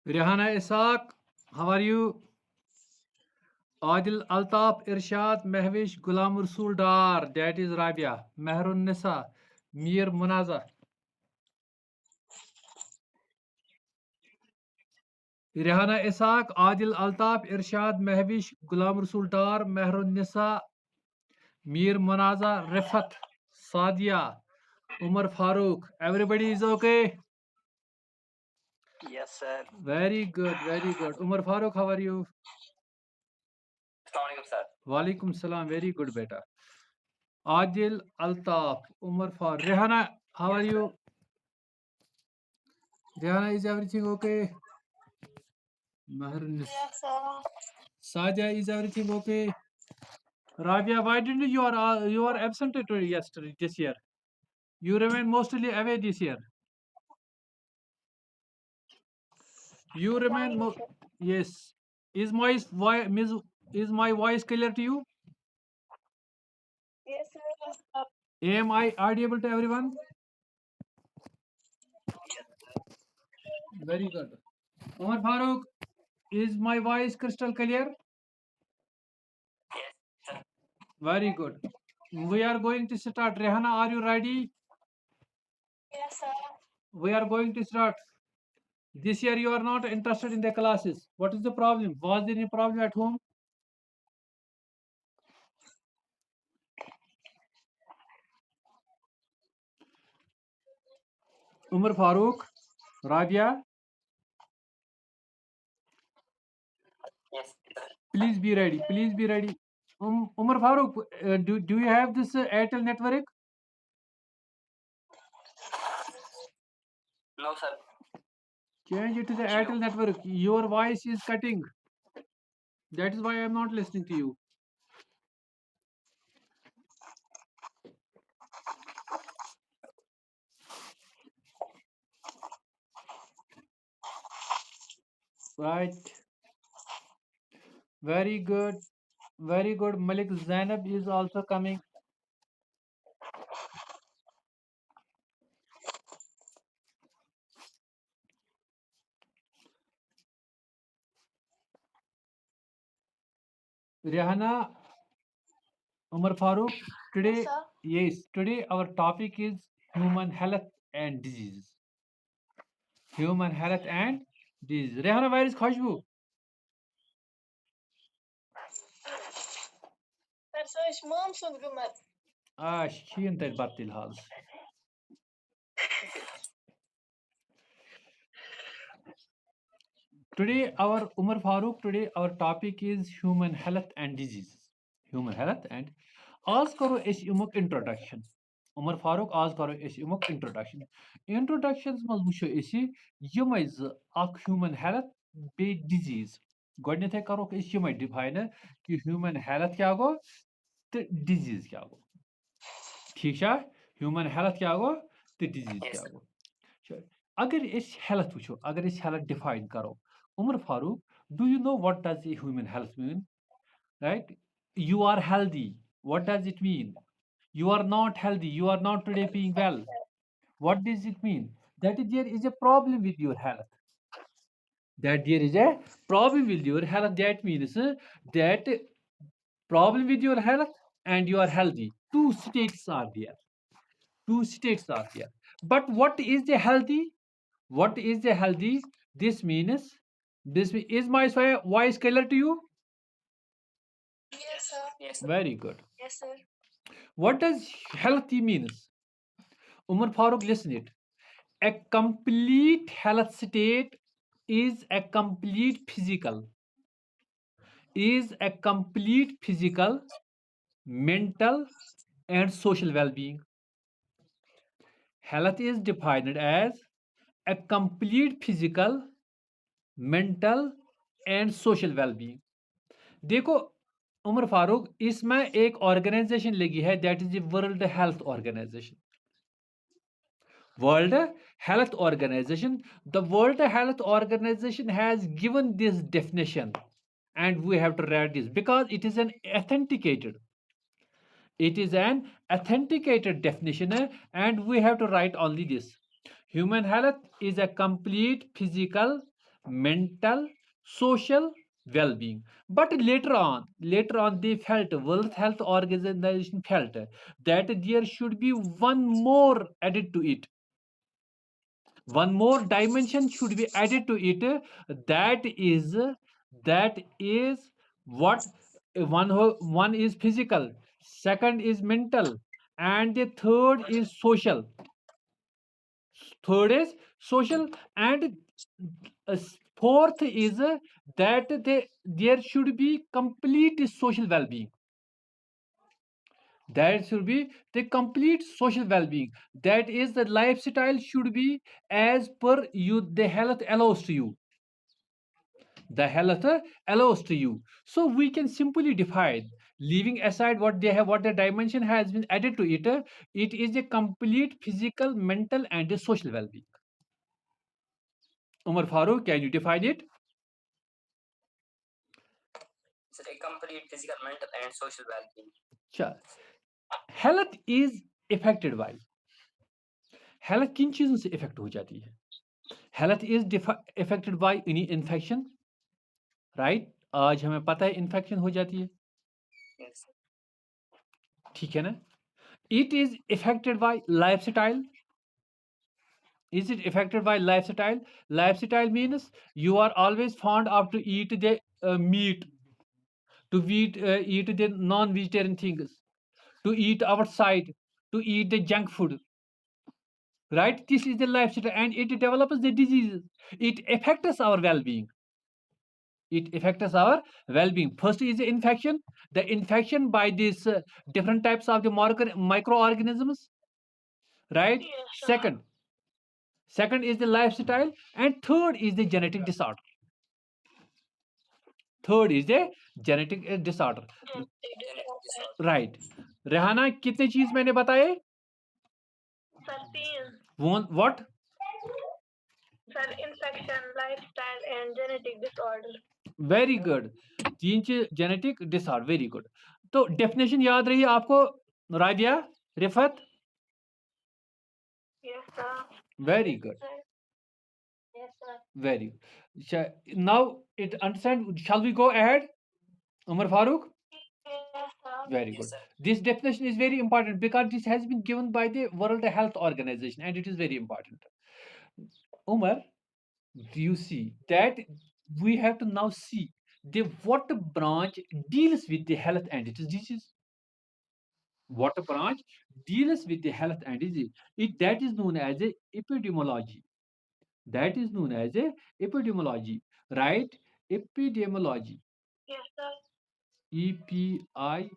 Rehana Ishaq, how are you? Adil Altaf Irshad Mehwish Gulam Rasul Dar, that is Rabia. Mehrun Nisa, Mir Munaza. Rehana Ishaq, Adil Altaf Irshad Mehwish Gulam Rasul Dar, Mehrun Nisa, Mir Munaza, Rifat, Sadia, Umar Farooq. Everybody is okay? Yes, sir. Very good, very good. Umar Farooq, how are you? Assalamualaikum, sir. Walaikum salam, very good, beta. Adil Altaf, Umar Farooq. Rehana, how are you? Rehana, is everything okay? Mahrun. Yes, sir. Sadia, is everything okay? Rabia, why didn't you are absent yesterday this year? You remain mostly away this year. You remain yes. Is my voice clear to you? Yes, sir. Am I audible to everyone? Very good. Umar Farooq, is my voice crystal clear? Yes, sir. Very good. We are going to start. Rehana, are you ready? Yes, sir. We are going to start. This year you are not interested in the classes. What is the problem? Was there any problem at home? Umar Farooq, Rabia, Yes, sir. please be ready. Please be ready. Umar Farooq, do you have this Airtel network? No, sir. Change it to the Airtel network. Your voice is cutting. That is why I am not listening to you. Right. Very good. Very good. Malik Zainab is also coming. Rihanna, Umar Farooq, today, Yes, today our topic is human health and disease. Human health and disease. Rihanna, where is Khushbu? sir. So is mom sund gumar. She in that batil house. Today, our Umar Farooq, today our topic is human health and diseases. Human health and आज करो इस इमुक introduction. Umar Farooq आज करो इस इमुक introduction. Introductions मज वुचो इसी यमै ज अक human health बे disease. गोडनेथे करो इस यमै define कि human health क्या गो तो disease क्या गो. ठीक है? Human health क्या गो तो disease Yes, क्या sir. गो. अगर इस health वुचो, अगर इस health define करो. Umar Farooq, do you know what does a human health mean? Right? You are healthy. What does it mean? You are not healthy. You are not today being well. What does it mean? That there is a problem with your health. That there is a problem with your health. That means that problem with your health and you are healthy. Two states are there. Two states are there. But what is the healthy? What is the healthy? This means is my voice clear to you? Yes, sir. Yes, sir. Very good. Yes, sir. What does healthy means? Umar Farooq, listen it. A complete health state is a complete physical, mental, and social well-being. Health is defined as a complete physical, mental, and social well-being. देखो उमर फारूक इसमें एक organization लगी है that is world health organization. World Health Organization. The World Health Organization has given this definition, and we have to read this because it is an authenticated. It is an authenticated definition, and we have to write only this. Human health is a complete physical, mental, social well-being. But later on, they felt, World Health Organization felt that there should be one more added to it. One more dimension should be added to it. That is what one is physical, second is mental, and the third is social, and fourth is that there should be complete social well-being. That should be the complete social well-being. That is, the lifestyle should be as per you, the health allows to you. The health allows to you. So we can simply define, leaving aside what they have, what the dimension has been added to it, it is a complete physical, mental, and a social well-being. Umar Farooq, can you define it? It's a complete physical, mental, and social well-being. Sure. Health is affected by, health किन चीजों से affect हो जाती है? Health is affected by any infection, right? आज हमें पता है इन्फेक्शन हो जाती है, Yes. ठीक है ना? It is affected by lifestyle. Is it affected by lifestyle? Lifestyle means you are always fond of to eat the meat, to eat the non-vegetarian things, to eat outside, to eat the junk food. Right? This is the lifestyle, and it develops the diseases. It affects our well-being. It affects our well-being. First is the infection. The infection by these different types of the microorganisms. Right? Yes, sir. Second is the lifestyle, and third is the genetic disorder. Third is the genetic disorder. Genetic disorder. Right. Rehana, कितने चीज मैंने बताए? Sir, these, What? sir, infection, lifestyle, and genetic disorder. Very good. 3 चीज, genetic disorder. Very good. तो definition याद रही आपको, Rabia, Rifat? Yes, sir. Very good. Yes, sir. Very good. Now it understand. Shall we go ahead? Umar Farooq? Yes, sir. Very Yes, good. sir. This definition is very important because this has been given by the World Health Organization, and it is very important. Umar, do you see that we have to now see the what branch deals with the health and its disease? What branch deals with the health and disease? That is known as a epidemiology. That is known as a epidemiology, right? Epidemiology. Yes, sir. Epidemiology.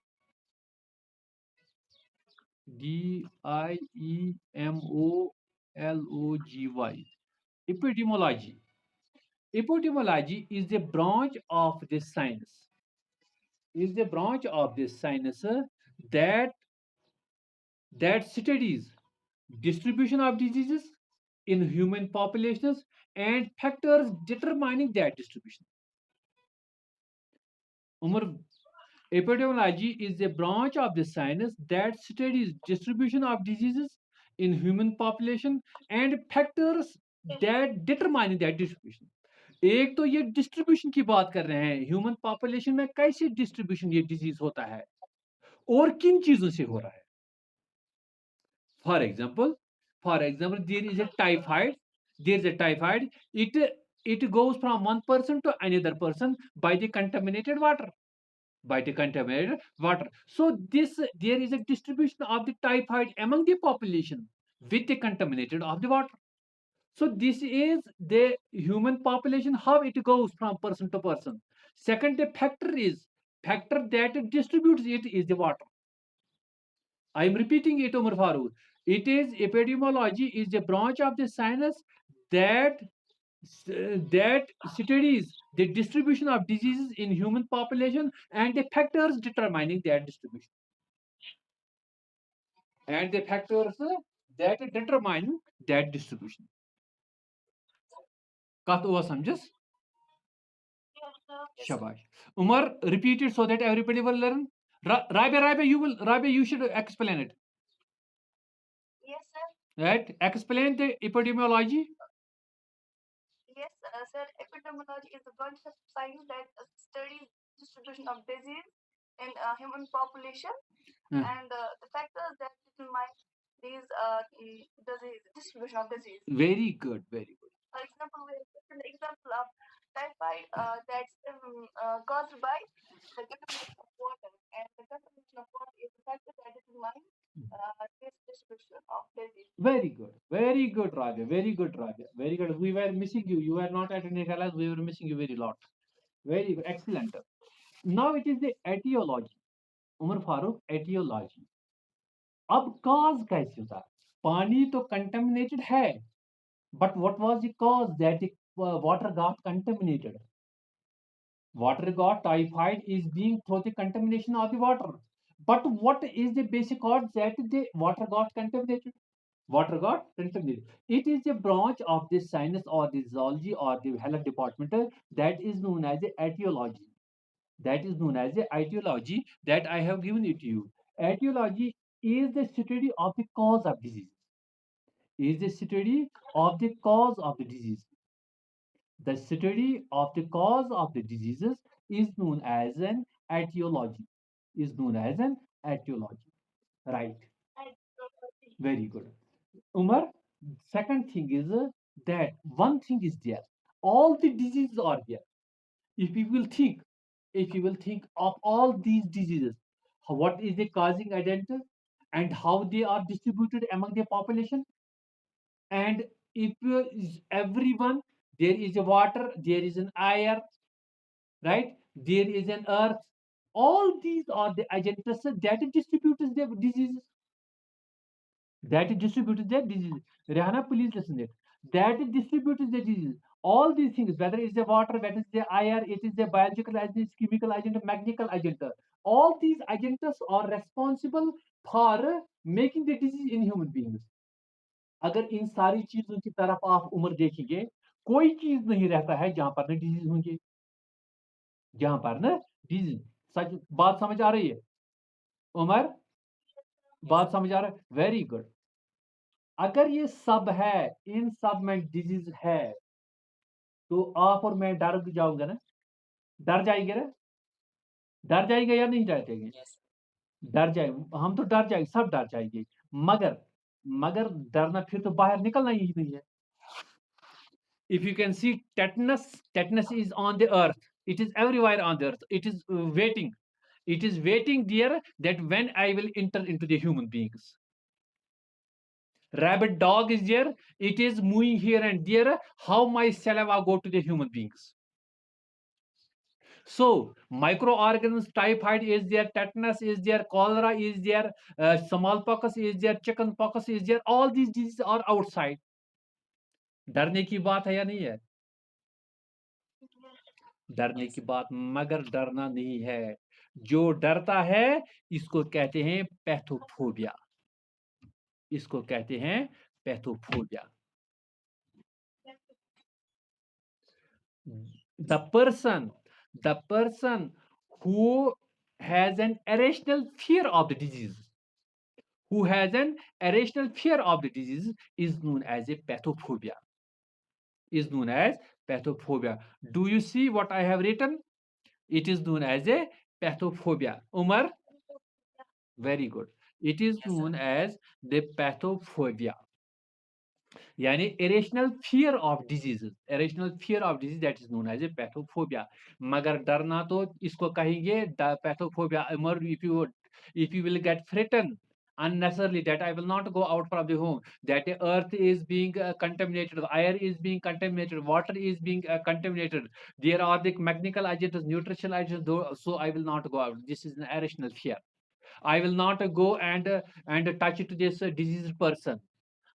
Epidemiology. Epidemiology is the branch of this science. Is the branch of this science that studies distribution of diseases in human populations and factors determining that distribution. Umar, epidemiology is a branch of the science that studies distribution of diseases in human population and factors that determine that distribution. एक तो ये distribution की बात कर रहे हैं, human population में कैसे डिस्ट्रीब्यूशन ये डिजीज होता है और किन चीजों से हो रहा है. For example, there is a typhoid. It goes from one person to another person by the contaminated water. So there is a distribution of the typhoid among the population with the contaminated of the water. So this is the human population, how it goes from person to person. Second, the factor that distributes it is the water. I am repeating it, Umar Farooq. It is epidemiology is a branch of the science that studies the distribution of diseases in human population and the factors determining that distribution. And the factors that determine that distribution. Kat हुआ समझस? Yes, sir. Yes, sir. Shabash. Umar, repeat it so that everybody will learn. Rabia, you should explain it. Yes, sir. Right? Explain the epidemiology. Yes, sir. Epidemiology is a branch of science that studies distribution of disease in human population Hmm. and the factors that determine these disease distribution of disease. Very good, very good. For example, we have an example of typhoid that's caused by the contamination of water, and the contamination of water is the factor that determines this distribution of disease. Very good. Very good, Raja. Very good, Raja. Very good. We were missing you. You were not attending class. We were missing you very lot. Very good. Excellent. Now it is the etiology. Umar Farooq, etiology. अब cause कैसे होता है? पानी तो contaminated है, but what was the cause that the water got contaminated? Water got typhoid is being through the contamination of the water. But what is the basic cause that the water got contaminated? Water got contaminated. It is a branch of the science or the zoology or the health department that is known as the etiology. That is known as the etiology that I have given it to you. Etiology is the study of the cause of disease. Is the study of the cause of the disease. The study of the cause of the diseases is known as an etiology. Is known as an etiology. Right. Very good. Umar, second thing is that one thing is there. All the diseases are there. If you will think, of all these diseases, what is the causing agent and how they are distributed among the population, and if everyone, there is a water, there is an air, right? There is an earth. All these are the agents that distributes the diseases. That distributes the disease. Rihanna, please listen it. That distributes the disease. All these things, whether it's the water, whether it's the air, it is the biological agent, chemical agent, mechanical agent. All these agents are responsible for making the disease in human beings. अगर इन सारी चीजों की तरफ आप उम्र देखेंगे, कोई चीज नहीं रहता है जहां पर न डिजीज होंगे, जहां पर न डिजीज. सच बात समझ आ रही है उमर? बात समझ आ रहा है? Very good. अगर ये सब है, इन सब में डिजीज है, तो आप और मैं डर जाऊंगा ना? डर जाएंगे ना? डर जाएंगे या नहीं डर जाएंगे? Yes. डर जाए, हम तो डर जाएंगे, सब डर जाएंगे. मगर मगर डरना फिर तो बाहर निकलना ही नहीं है. If you can see, tetanus is on the earth. It is everywhere on the earth. It is waiting. It is waiting there that when I will enter into the human beings. Rabid dog is there. It is moving here and there. How my saliva go to the human beings? So microorganisms, typhoid is there, tetanus is there, cholera is there, smallpox is there, chickenpox is there. All these diseases are outside. डरने की बात है या नहीं है? डरने Yes. की बात, मगर डरना नहीं है. जो डरता है इसको कहते हैं पैथोफोबिया. इसको कहते हैं पैथोफोबिया. The person who has an irrational fear of the disease, is known as a pathophobia. Do you see what I have written? It is known as a pathophobia. Umar, very good. It is Yes, sir. known as the pathophobia. यानी irrational fear of diseases, that is known as a pathophobia. मगर डरना तो इसको कहेंगे pathophobia. If you will get threatened unnecessarily that I will not go out from the home, that the earth is being contaminated, the air is being contaminated, water is being contaminated, there are the mechanical agents, nutritional agents, so I will not go out. This is an irrational fear. I will not go and touch to this diseased person.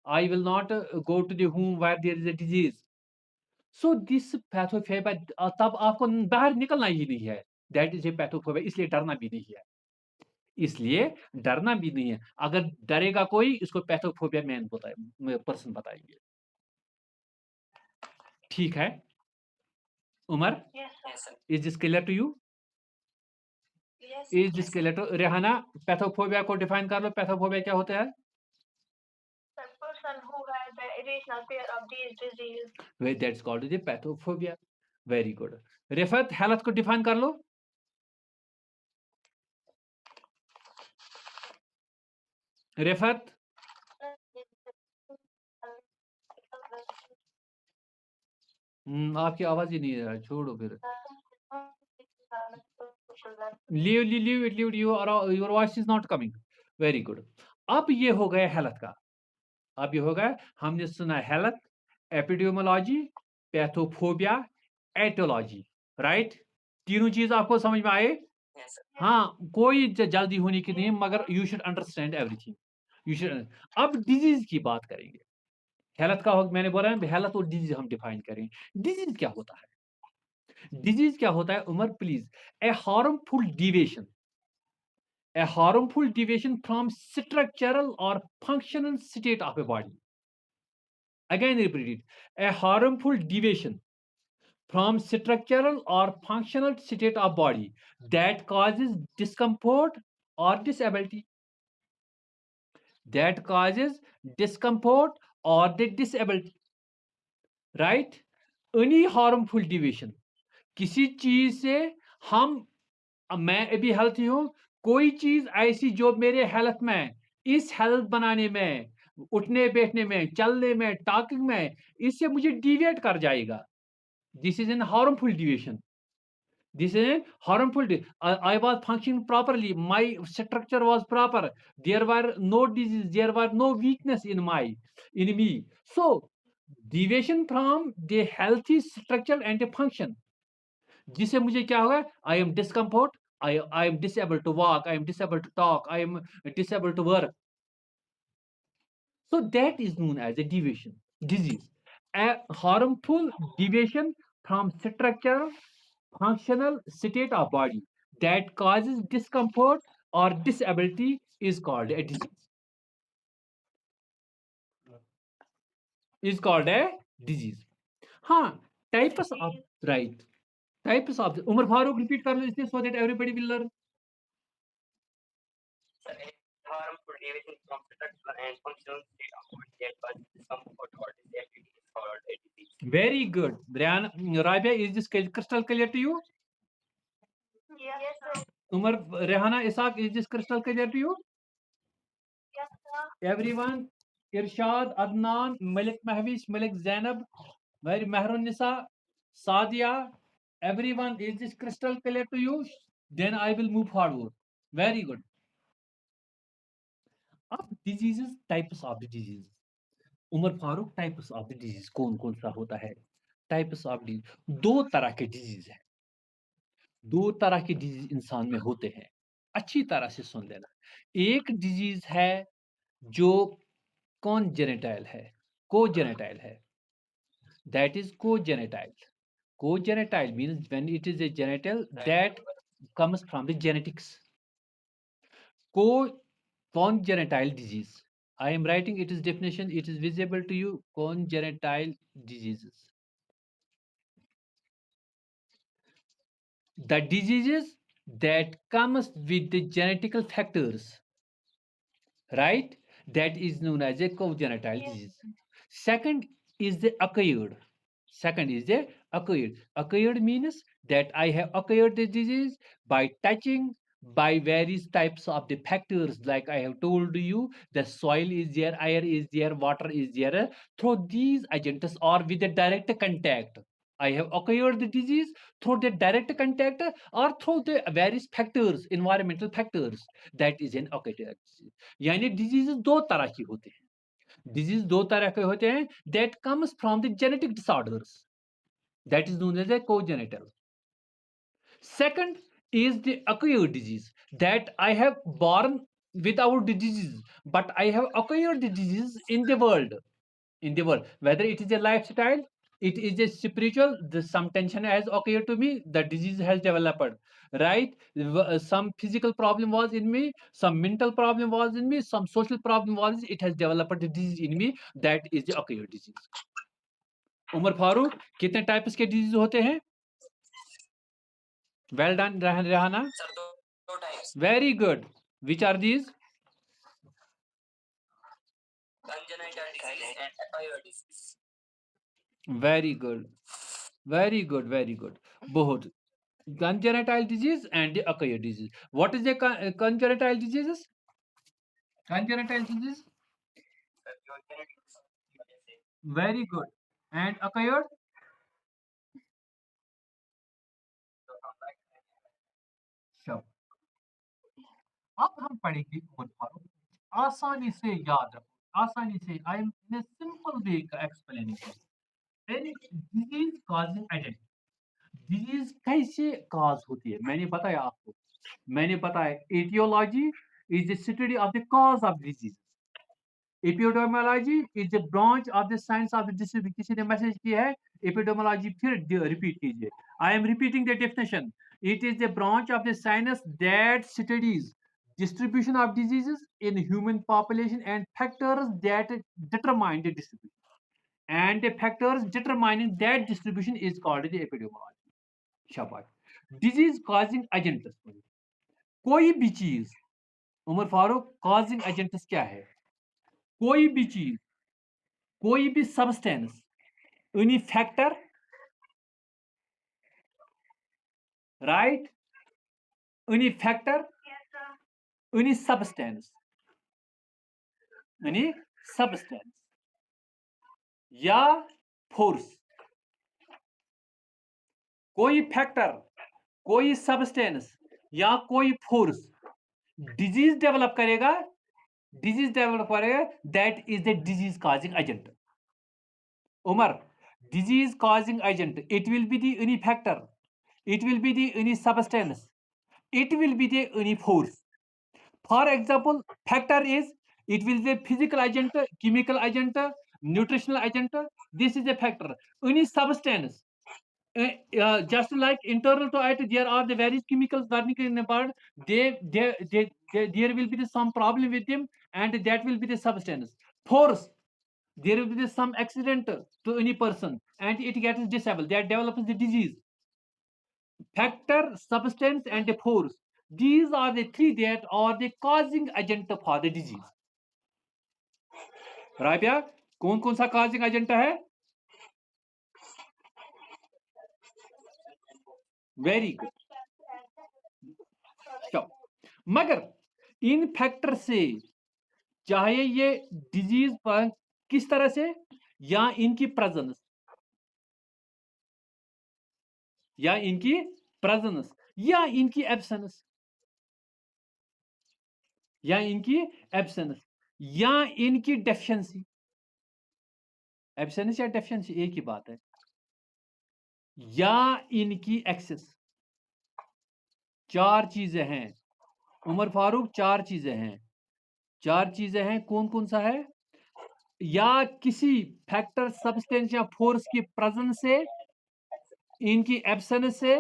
I will not go to the home where there is a disease. So this pathophobia, तब आपको बाहर निकलना ही नहीं है. That is a pathophobia. इसलिए डरना भी नहीं है. अगर डरेगा कोई, इसको पैथोफोबिया मैन पर्सन बताएंगे. ठीक है Umar? Yes, sir. Yes, sir. Is this clear to you? Yes. Is the skeletal. Rehana pathophobia को डिफाइन कर लो, पैथोफोबिया क्या होता है? The person who has the irrational fear of these diseases. That's called the pathophobia. Very good. Rifat health को define कर लो। रिफत आपकी आवाज ही नहीं है, छोड़ो फिर। Leave your voice is not coming. Very good. अब ये हो गया हेल्थ का। अब ये हो गया, हमने सुना हेल्थ, एपिडेमियोलॉजी, पैथोफोबिया, एटोलॉजी, राइट? तीनों चीज आपको समझ में आए? Yes, sir. हाँ, कोई जल्दी होने की नहीं, मगर you should understand everything. You should. अब डिजीज की बात करेंगे। हेल्थ का मैंने बोला ना, हेल्थ और डिजीज हम डिफाइन करेंगे। डिजीज क्या होता है? डिजीज क्या होता है Umar please? A harmful deviation, a harmful deviation from structural or functional state of a body. Again repeat it. A harmful deviation from structural or functional state of body that causes discomfort or disability. That causes discomfort or the disability. Right? Any harmful deviation. किसी चीज से हम, मैं अभी healthy हूं, कोई चीज ऐसी जो मेरे हेल्थ में, इस हेल्थ बनाने में, उठने बैठने में, चलने में, टॉकिंग में, इससे मुझे डिविएट कर जाएगा, this is an harmful deviation. This is a harmful. I was functioning properly. My structure was proper. There were no disease. There were no weakness in me. So deviation from the healthy structure and the function. जिससे मुझे क्या होगा? I am discomfort. I am disabled to walk. I am disabled to talk. I am disabled to work. So that is known as a deviation disease. A harmful deviation from structure, functional state of body that causes discomfort or disability is called a disease. Is called a disease. हाँ, types of, right, types of. Umar Farooq repeat कर लो इसलिए, so that everybody will learn. Sir, a harmful deviation from structural and functional state of body that causes discomfort or disability is called a disease. Very good. Rabia, is this crystal clear to you? Yes, sir. Umar, Rehana, Isaac, is this crystal clear to you? Yes, sir. Everyone, Irshad, Adnan, Malik Mahwish, Malik Zainab, Mehrun Nisa, Sadia, everyone, is this crystal clear to you? Then I will move forward. Very good. अब diseases, types of the diseases. Umar Farooq, types of the disease कौन कौन सा होता है? Types of disease, दो तरह के disease है। दो तरह के डिजीज इंसान में होते हैं, अच्छी तरह से सुन लेना। एक डिजीज है जो कॉन्जेनिटाइल है, कोजेनिटाइल है, that is congenital. Congenital means when it is a genital that comes from the genetics. Congenital disease. I am writing its definition. It is visible to you. Congenital diseases. The diseases that comes with the genetical factors, right? That is known as a congenital disease. Second is the acquired. Second is the acquired. Acquired means that I have acquired the disease by touching, by various types of the factors, like I have told you, the soil is there, air is there, water is there. Through these agents or with the direct contact, I have acquired the disease through the direct contact or through the various factors, environmental factors. That is an acquired disease. यानी diseases दो तरह की होते हैं। Disease दो तरह के होते हैं, that comes from the genetic disorders, that is known as a congenital. Second is the acquired disease, that I have born without the disease, but I have acquired the disease in the world. Whether it is a lifestyle, it is a spiritual, some tension has occurred to me, the disease has developed, right? Some physical problem was in me, some mental problem was in me, some social problem was, it has developed the disease in me, that is the acquired disease. Umar Farooq, कितने types के disease होते हैं? Well done Rehana. Sir दो four types: Very good. Which are these? congenital disease and acquired disease. Very good. Very good. Very good. Both. Congenital disease and the acquired disease. What is the congenital diseases? Congenital disease. So your genetics, you can say. Very good. And acquired? So from like Sure. अब हम पढ़ेंगे उमर फारूक, आसानी से याद रखो, आसानी से I am in simple way का explanation. Any disease causing agent, disease कैसे कॉज होती है मैंने बताया आपको, मैंने बताया aetiology is the study of the cause of disease, epidemiology is the branch of the science of the disease. किसी ने मैसेज किया है एपिडेमियोलॉजी, फिर रिपीट कीजिए, I am repeating the definition, it is a branch of the science that studies distribution of diseases in human population and factors that determine the distribution, and the factors determining that distribution is called the epidemiology। शाबाश। disease causing agents, कोई भी चीज, Umar Farooq causing agents क्या है? कोई भी चीज, कोई भी substance, any factor, right, any factor, any substance, any substance या फोर्स, कोई फैक्टर, कोई सब्सटेंस या कोई फोर्स डिजीज डेवलप करेगा, डिजीज डेवलप करेगा, that is the disease causing agent. Umar, disease causing agent, it will be the any factor, it will be the any substance, it will be the any force. For example factor is, it will be a physical agent, chemical agent, nutritional agent. This is a factor. Any substance, just like internal to it, there are the various chemicals burning in the bird. There will be some problem with them, and that will be the substance. Force, there will be some accident to any person, and it gets disabled. That develops the disease. Factor, substance, and the force. These are the three that are the causing agent for the disease. Rabia, कौन कौन सा causing agent है? Very good. मगर इन factor से चाहे ये disease पर किस तरह से, या इनकी प्रेजेंस, या इनकी प्रेजेंस, या इनकी एब्सेंस, या इनकी एब्सेंस, या इनकी डेफिशिएंसी, एब्सेंस या डेफिशिएंसी एक ही बात है, या इनकी एक्सेस। चार चीजें हैं उमर फारूक, चार चीजें हैं, चार चीजें हैं। कौन कौन सा है? या किसी फैक्टर, सब्सटेंस या फोर्स की प्रेजेंस से, इनकी एब्सेंस से,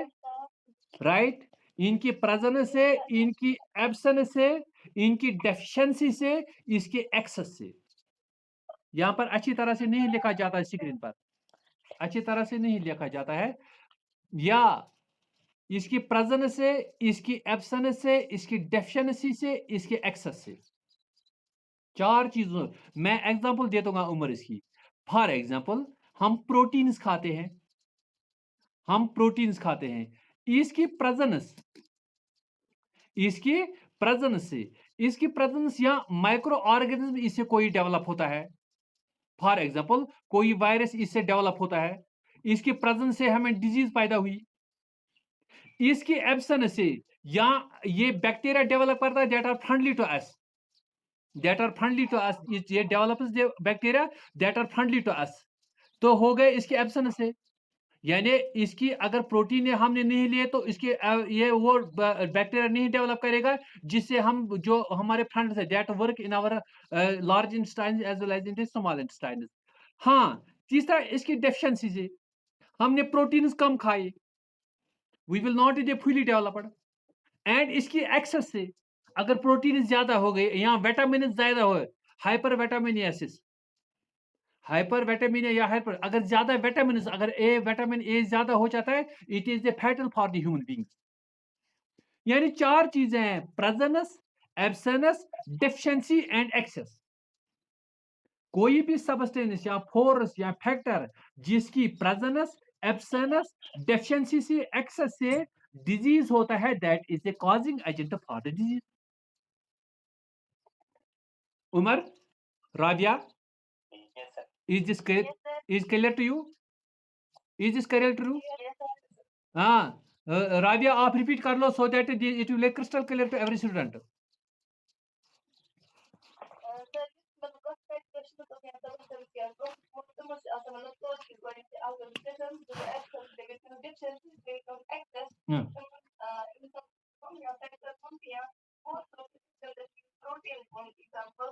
राइट, इनकी प्रेजेंस से, इनकी एब्सेंस से, इनकी डेफिशिएंसी से, इसके एक्सेस से। यहां पर अच्छी तरह से नहीं लिखा जाता है, स्क्रीन पर अच्छी तरह से नहीं लिखा जाता है। या इसकी प्रेजेंस से, इसकी एब्सेंस से, इसकी डेफिशिएंसी से, इसके एक्सेस से। चार चीजों, मैं एग्जांपल दे दूंगा उमर इसकी। फॉर एग्जांपल हम प्रोटीन्स खाते हैं, हम प्रोटीन्स खाते हैं, इसकी प्रेजेंस, इसकी प्रेजेंस से, इसकी प्रेजेंस या माइक्रो ऑर्गेनिज्म इससे कोई डेवलप होता है। फॉर एग्जांपल कोई वायरस इससे डेवलप होता है, इसकी प्रेजेंस से हमें डिजीज पैदा हुई। इसकी एब्सेंस से या ये बैक्टीरिया डेवलप करता है that are friendly to us, that are friendly to us, ये develops the bacteria that are friendly to us। तो हो गए इसकी एब्सेंस से, यानी इसकी अगर प्रोटीन हमने नहीं लिए तो इसकी ये वो बैक्टीरिया नहीं डेवलप करेगा जिससे हम, जो हमारे फ्रेंड्स है, that work in our large intestine as well as in the small intestine. हाँ, तीसरा इसकी डेफिशिएंसी से, हमने प्रोटीन्स कम खाए, we will not be fully developed. And इसकी एक्सेस से, अगर प्रोटीन ज्यादा हो गए, यहाँ विटामिन ज्यादा हो, हाइपर विटामिनियासिस, हाइपर विटामिन या हाइपर, अगर ज्यादा विटामिन, अगर विटामिन ए ज्यादा हो जाता है, it is the fatal for the human being. यानी 4 चीजें हैं, presence, absence, deficiency and excess. कोई भी सबस्टेंस या फोर्स या फैक्टर जिसकी प्रेजेंस, एब्सेंस, डेफिशिएंसी से, एक्सेस से डिजीज होता है, that is a causing agent for the disease. Umar, Rabia, Yes, sir. is this Yes, sir. is clear to you? Is this clear to you? Yes, sir. हाँ, राबिया आप repeat कर लो, so that it will be crystal clear to every student. Sir, मतलब concept question तो क्या सब क्या तो मतलब ऐसा मतलब तो इस बारे में आउट ऑफ डिस्कशन जो access level difference based on access in सब हम या फैक्टर हम या और तो protein for example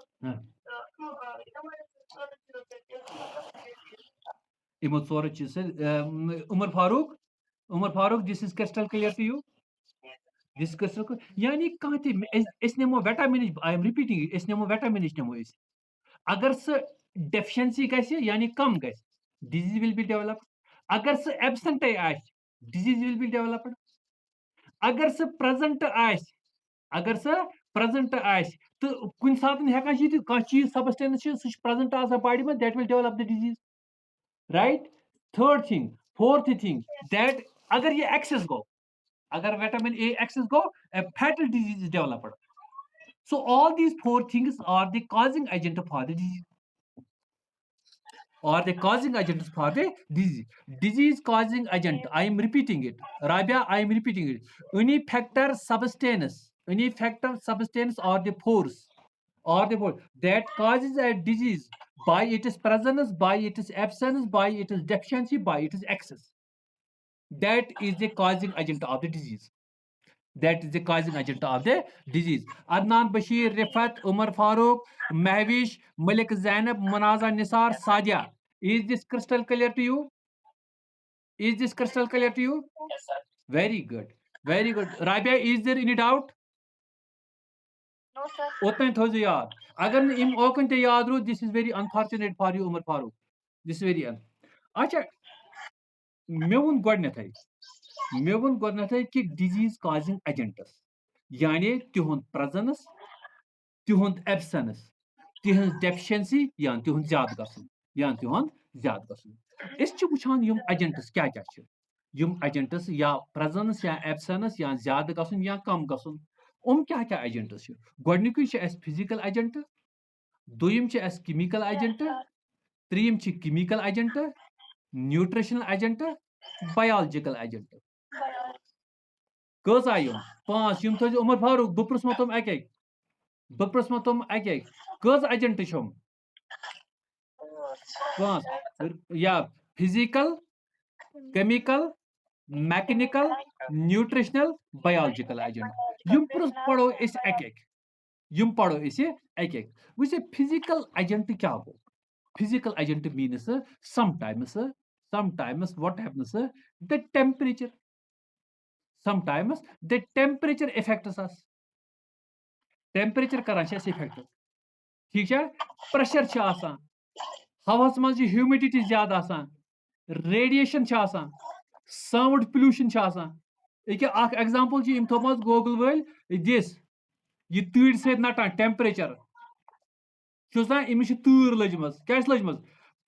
Imo soru चीज से Umar Farooq, this is crystal clear to you? Yes, sir. This is crystal clear. यानी कहाँ थे इस नेमो vitamin, I am repeating it, इस नेमो विटामिन नेमो इस अगर से डेफिशिएंसी गैसे यानी कम गैस, डिजीज विल बी डेवलप्ड। अगर से एब्सेंट आए, डिजीज विल बी डेवलप्ड। अगर से प्रेजेंट आए, अगर से प्रेजेंट आए तो कुन सात हेकान छी कह चीज सबस्टेंस छ सु प्रेजेंट आसा बॉडी में, that will develop the disease, right. Third thing, fourth thing, that अगर ये एक्सेस गो, अगर vitamin A excess go, a fatal disease is developed. So all these 4 things are the causing agent for the disease, or the causing agents for the disease. Disease causing agent, I am repeating it, Rabia, I am repeating it. Any factor substance or the force that causes a disease by its presence, by its absence, by its deficiency, by its excess, that is the causing agent of the disease. That is the causing agent of the disease. Adnan Bashir, Rifat, Umar Farooq, Mahvish, Malik Zainab, Munaza Nisar, Sadia. Is this crystal clear to you? Is this crystal clear to you? Yes, sir. Very good. Very good. Rabia, is there any doubt? No sir उतना थोड़ी याद, अगर इम ओकन ते याद रो, this is very unfortunate for you, Umar Farooq. This is very अच्छा मे वुन गोडनेथै कि disease causing agents यानी तिहुंद प्रेजेंस, तिहुंद एब्सेंस, तिहुंद डेफिशिएंसी या तिहुंद ज्यादा गसन या तिहुंद ज्यादा गसन। इस वुचान यम एजेंट्स क्या क्या छ, यम एजेंट्स या प्रेजेंस या एब्सेंस या ज्यादा गसन या कम गसन, क्या क्या एजेंट्स छ। गोडनिकुय छ एस फिजिकल एजेंट, दोयम छ एस केमिकल एजेंट, त्रीम छ chemical agent, nutritional agent, biological agent. कस आय 5 यम थो उमर फारूक, बह पृष्मा तुम अके कस एजेंट छम 5 या physical, chemical, mechanical, nutritional, biological agent. यम पढ़ो इस एक वैसे फिजिकल एजेंट क्या गो? Physical agent means sometimes what happens, the temperature, sometimes the temperature affects us, temperature karan chhe effect, ठीक है। प्रेशर छ आसान, हवास मज ह्यूमिडिटी ज्यादा आसान, रेडिएशन छ आसान, साउंड पोल्यूशन छ आसान। एक एग्जांपल छ इम थोमस गूगल वल दिस ये तीर से नटान टेम्परेचर छुसा इमिश तूर लजमस क्या लजमस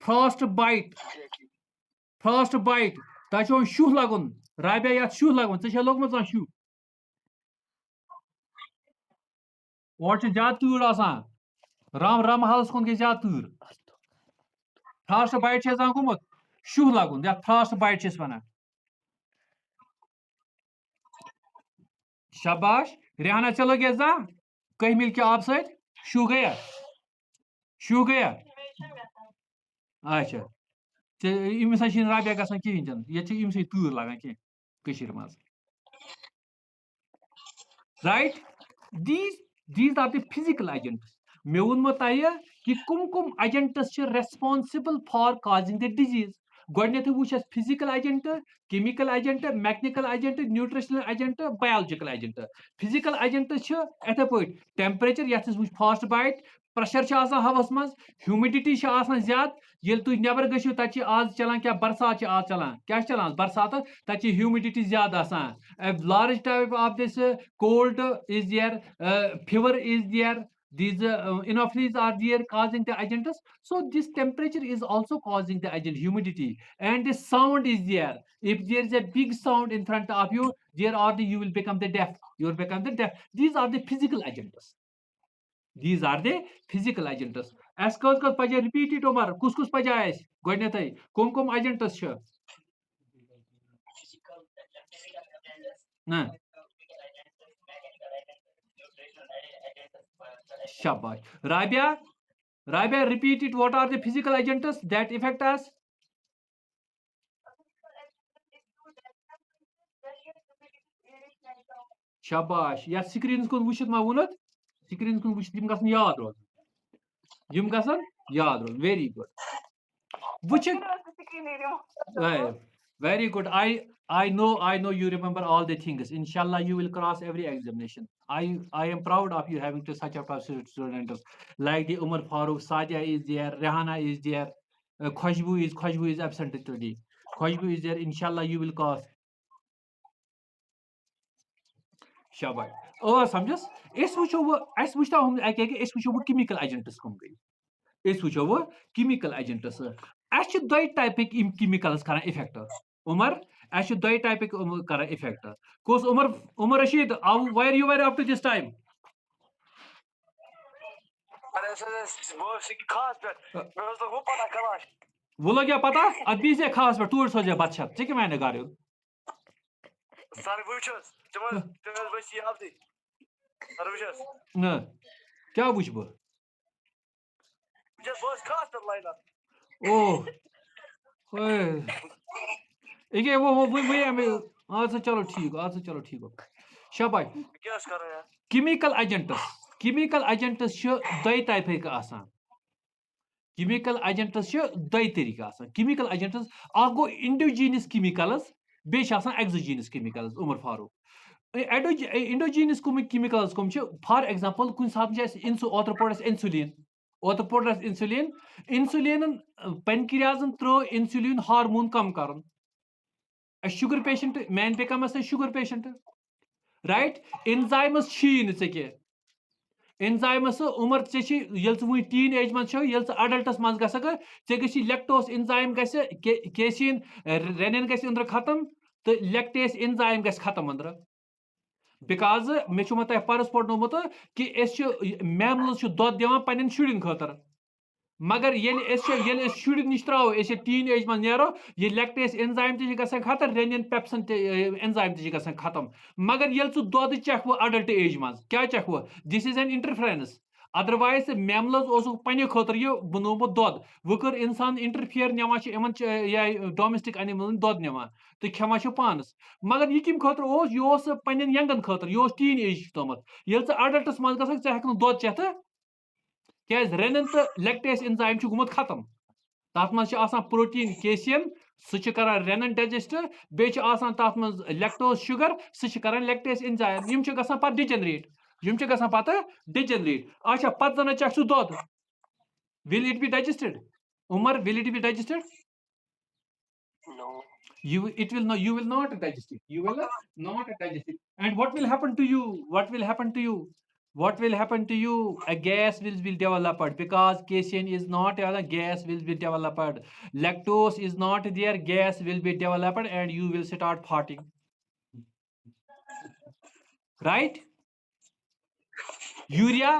फ्रॉस्ट बाइट तह शुह लगुन राबिया या शुह लगुन ऐ लोगम शुह और ज्यादा तूर आसान राम हालस कुन गई ज्यादा तूर फ्रॉस्ट बाइट गुमुत शुह लगुन या फ्रॉस्ट बाइट वन। शाबाश रेहाना, चलो गया कहीं मिल के आप सत शुह गया अच्छा इमिस राबिया गसान कहें ये इमस तूर लगान कह मज, right. These are the physical agents. मे वोनमो तह कि कुम agents responsible for causing the disease, गोडनेथ वुच physical agent, chemical agent, mechanical agent, nutritional agent, biological agent. Physical agent इथे पे टेम्परेचर ये फास्ट बाइट, प्रेशर हवस मज, ह्यूमिडिटी ज्यादा, ये तुम नबर गो तक आज चलान क्या बरसात आज चलान क्या चलान बरसात तक ह्यूमिडिटी ज्यादा large type of this cold is there, fever is there, these anopheles are there causing the agents. So this temperature is also causing the agent humidity, and the sound is there. If there is a big sound in front of you, there are you will become the deaf, you will become the deaf. These are the physical agents, these are the physical agents. As कस पजे repeat it Omar, kus पजा आस गोडनेथै कम agents छ Physical, physical agents, ना chemical agents, mechanical agents, nutritional agents, biological agents. शाबाश Rabia, repeat it. What are the physical agents that affect us? Shabash. या screens kun wishit ma wunat. Screens kun wishit yim gasan yaad roz. Yim gasan yaad roz. Very good. Wishit. Right. Very good. I know you remember all the things. Inshallah, you will cross every examination. I am proud of you having to such a students like the Umar Farooq, Sadia is there, Rehana is there, Khushbu is absent today. Khushbu is there. Inshallah, you will cross. Shabash. Oh, समझस इस वुचो हम कि इस वुचो chemical agents कम गई इस वुचो chemical agents अस दो टाइपिक इम chemicals करन इफेक्ट उमर अस दो टाइपिक करन इफेक्ट कोस Umar Rashid why are you were up to this time वो लोग क्या पता अभी से खास पर टूर सोचे बादशाह ठीक है मैंने गा रही हूँ ना क्या बुझ बो ओह ये वो हमें अच्छा चलो ठीक हो शाबाश chemical agents दो टाइप का chemical agents दो तरीका chemical agents go endogenous chemicals bay exogenous chemicals Umar Farooq endogenous chemicals for example कुछ साथ ओत्र insulin pancreas throw insulin hormone come Karan a sugar patient man become a sugar patient right enzymes छीन के enzymes Umar ये teenage man adults man गे lactose enzyme casein renin अंदर खत्म तो lactase enzyme खत्म अंदर because मे तह परस पढ़नोमुत कि mammals दुध दिवान पन्न शुरन खतर मगर ये शुर नश त्रो टीन एज मन नो ये लैक्टेस एंजाइम ग खत्म रेनिन पेप्सन एंजाइम ग खत्म मगर ये दुध चख अडल्ट एज मज क्या चख this is an interference otherwise mammals पे खुद यह बनोमुत दुध वो कर इंसान इंटरफियर नवान डोमेस्टिक एनिमल दुध नवान तो खेवान पानस मगर यह कम खुद यह पे यंगन खुद यह टीन एज तोमुत ये अडल्टस मज ग दुध चेथ क्या रेनिन तो लैक्टेस एंजाइम गुमुत खत्म तथ मज प्रोटीन केसियन सह रेनिन डाइजेस्ट बे तथ मज लैक्टोज शुगर सह लैक्टेस एंजाइम यम ग डिजेनरेट अच्छा पत जन चख दुध will it be digested Umar will it be digested No. you will not digest it and what will happen to you a gas will be developed because casein is not a gas will be developed lactose is not there gas will be developed and you will start farting right urea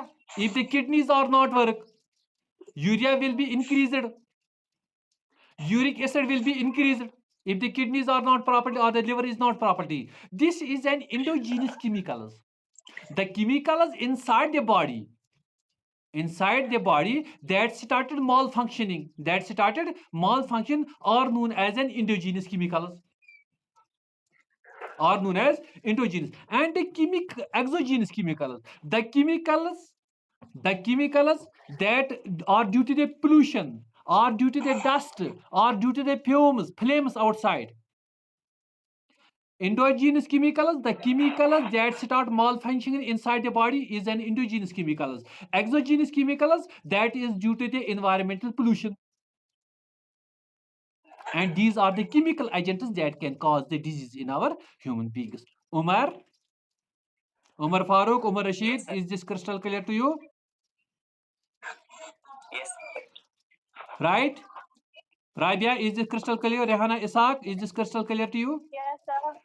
if the kidneys are not work urea will be increased uric acid will be increased if the kidneys are not properly or the liver is not properly this is an endogenous chemicals the chemicals inside the body that started malfunction are known as an endogenous chemicals are known as endogenous and the exogenous chemicals the chemicals that are due to the pollution or due to the dust, or due to the flames outside. Endogenous chemicals, the chemicals that start malfunctioning inside the body, is an endogenous chemicals. Exogenous chemicals, that is due to the environmental pollution. And these are the chemical agents that can cause the disease in our human beings. Umar Farooq, Umar Rashid, Yes, sir. is this crystal clear to you? Yes. Right? Rabia, is this crystal clear? Rehana Isaac, is this crystal clear to you? Yes, sir.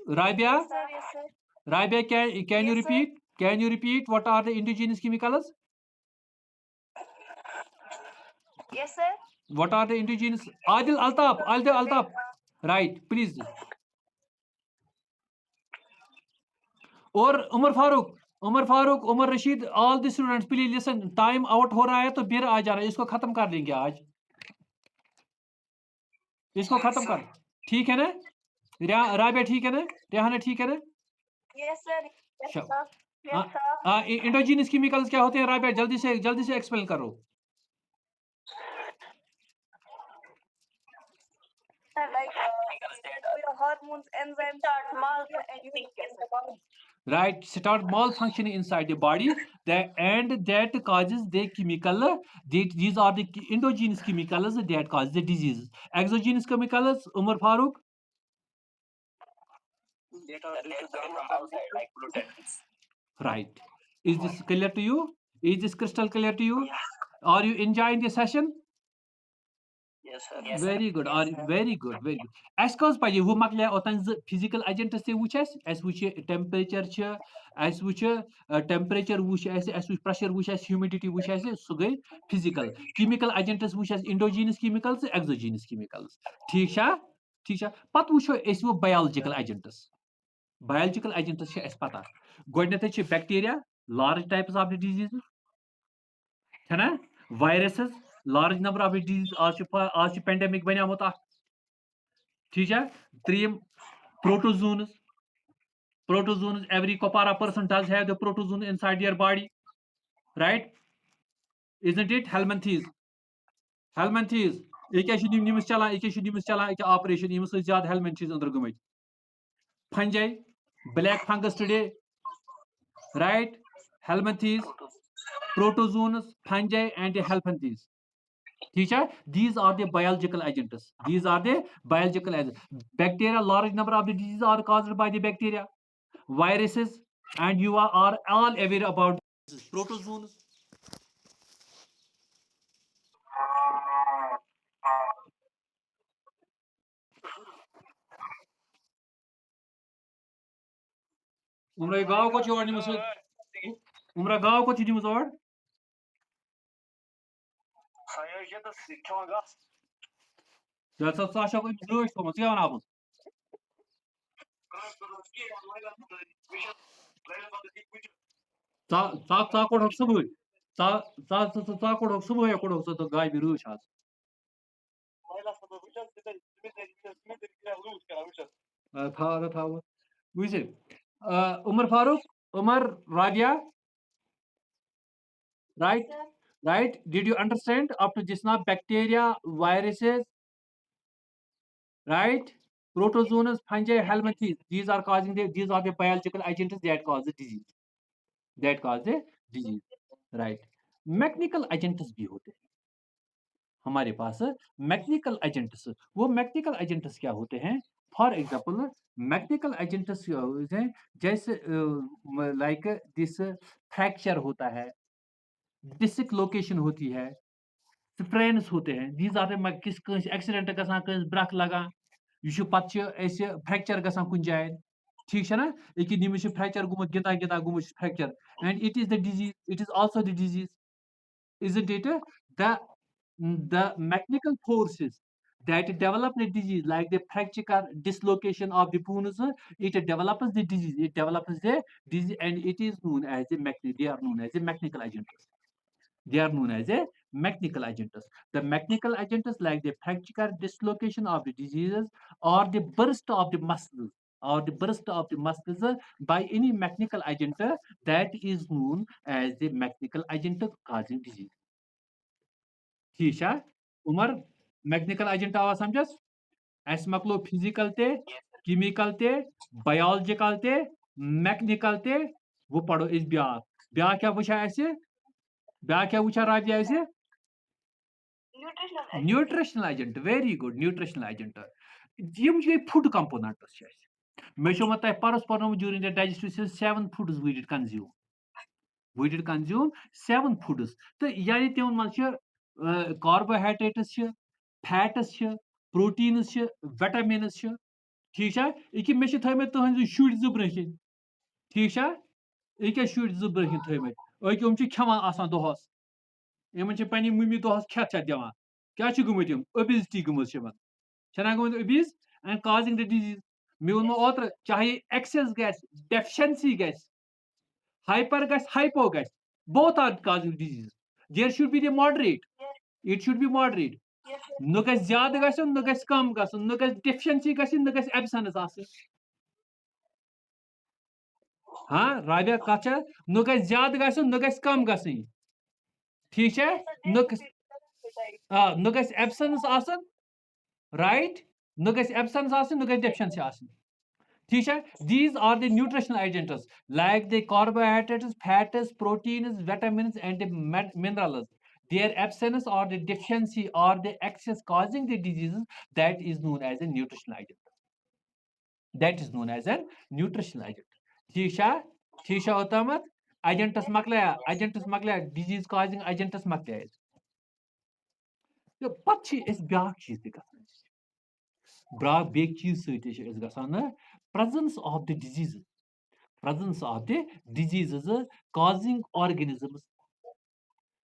Rabia, Yes, sir. Yes, sir. Rabia, can you Yes, sir. repeat? Can you repeat what are the endogenous chemicals? Yes, sir. What are the endogenous? Adil Altaf. Right, please. और Umar Farooq, Umar Rashid, all the students, please listen. Time out हो रहा है तो फिर आ जाना, इसको खत्म कर देंगे आज, इसको खत्म कर, ठीक है ना? राबिया ठीक है ना? रेहाना ठीक है ना? Yes, sir. Yes, Sure. sir. Yes, sir. Endogenous chemicals क्या होते हैं राबिया? जल्दी से एक्सप्लेन करो. Like your hormones, enzymes start malfunctioning in the body. Right, start malfunctioning inside the body, and that causes the chemical. These are the endogenous chemicals that cause the diseases. Exogenous chemicals, Umar Farooq. That come from outside, like pollutants. Right. Is this clear to you? Is this crystal clear to you? Are you enjoying the session? Yes, sir. Yes, Very good. Yes, sir. Very good. Very good. As cause by you makle otan physical agent se which as which temperature cha, as which temperature which as which pressure which as humidity which as so gay physical. Chemical agents which as endogenous chemicals, exogenous chemicals. ठीक छा पत वुचो S वो biological agents. Biological agents छे S पता. गोडनेथ छे bacteria, large types of the diseases, है ना? Viruses, large number of diseases. आज pandemic बनियामत अख, ठीक है? Three protozoans. Every Kopara person does have the protozoan inside their body, right? Isn't it? Helminthes. ये क्या शुद्ध निम्स चला एक ऑपरेशन यम से ज्यादा helminthes अंदर गमत. Fungi, black fungus today, right? Helminthes, protozoans, fungi, and helminthes. These are the biological agents. Bacteria, large number of the diseases are caused by the bacteria. Viruses, and you are all aware about protozoans. Umra gav ko chhod nimus. Umra gav ko chhod nimus or. That's a Sasha ko blue is Thomas. Kya naam? Ta ko dhok subu. Ta ko dhok subu ya ko dhok so to guy bi rush has. Tha. Which is Umar Farooq, Umar Rabia, right? Sir. Right? Did you understand up to just now? Bacteria, viruses, right? Protozoans, fungi, helminthes. These are the biological agents that cause the disease. Right? Mechanical agents भी होते हैं हमारे पास. Mechanical agents, वो mechanical agents क्या होते हैं? For example, mechanical agents होते हैं जैसे like this fracture होता है, dislocation होती है, sprains होते हैं. These are the किस accident गसान कस ब्रक लगा, ये छु पत छु ऐसे fracture गसान कुन जाए, ठीक है ना? एक निमिष छु fracture गुमत Gita गुमत fracture, and it is the disease. It is also the disease, isn't it? The mechanical forces that develop the disease, like the fracture, dislocation of the bones, it develops the disease. And it is known as a they are known as a mechanical agents. The mechanical agents like the fracture, dislocation of the diseases, or the burst of the muscles, by any mechanical agent, that is known as the mechanical agent causing disease. ठीक है? Umar, mechanical agent आवा समझस? ऐसे मकलो physical ते, chemical ते, biological ते, mechanical ते, वो पढ़ो इस ब्याह. ब्याह क्या पूछा ऐसे? ब्याह क्या पूछा राबिया ऐसे? Nutritional agent. Nutritional agent, very good, nutritional agent. यम छ food components छ ऐसे. मैं शो मत पारस पढ़नो during the digestive system 7 foods we did consume. We did consume 7 foods. तो यानी तिमन मन छ carbohydrates छ, fats छ, proteins छ, vitamins छ. ठीक छ? इके में छ थमे तहन शुड ज ब्रखिन. ठीक छ? इके शुड ज ब्रखिन थमे. ओके हम छ खमा आसान दोहस. यमन छ पनी मम्मी दोहस खेत छ दिवान. क्या छ गमत यम? Obesity गमत छ मन. छना गमत obese and causing the disease. मे वोनो ओत्र चाहे excess gas, deficiency gas, hyper gas, hypo gas, both are causing disease. There should be the moderate. Yes. It should be moderate. Yes, sir. No gas zyada gasun, no gas kam gasun, no gas deficiency gasun, no gas absence asun. हाँ राबिया कचा no gas zyada gasun, no gas kam gasun. ठीक है? No gas no gas absence asun, right? No gas absence asun, no gas deficiency asun. These are the nutritional agents like the carbohydrates, fats, proteins, vitamins, and the minerals. Their absence or the deficiency or the excess causing the diseases, that is known as a nutritional agent. That is known as a nutritional agent. Tisha Otamat, agentus maclea, disease causing agentus maclea. So, what is big cheese? Big cheese is the presence of the diseases. Presence of the diseases causing organisms,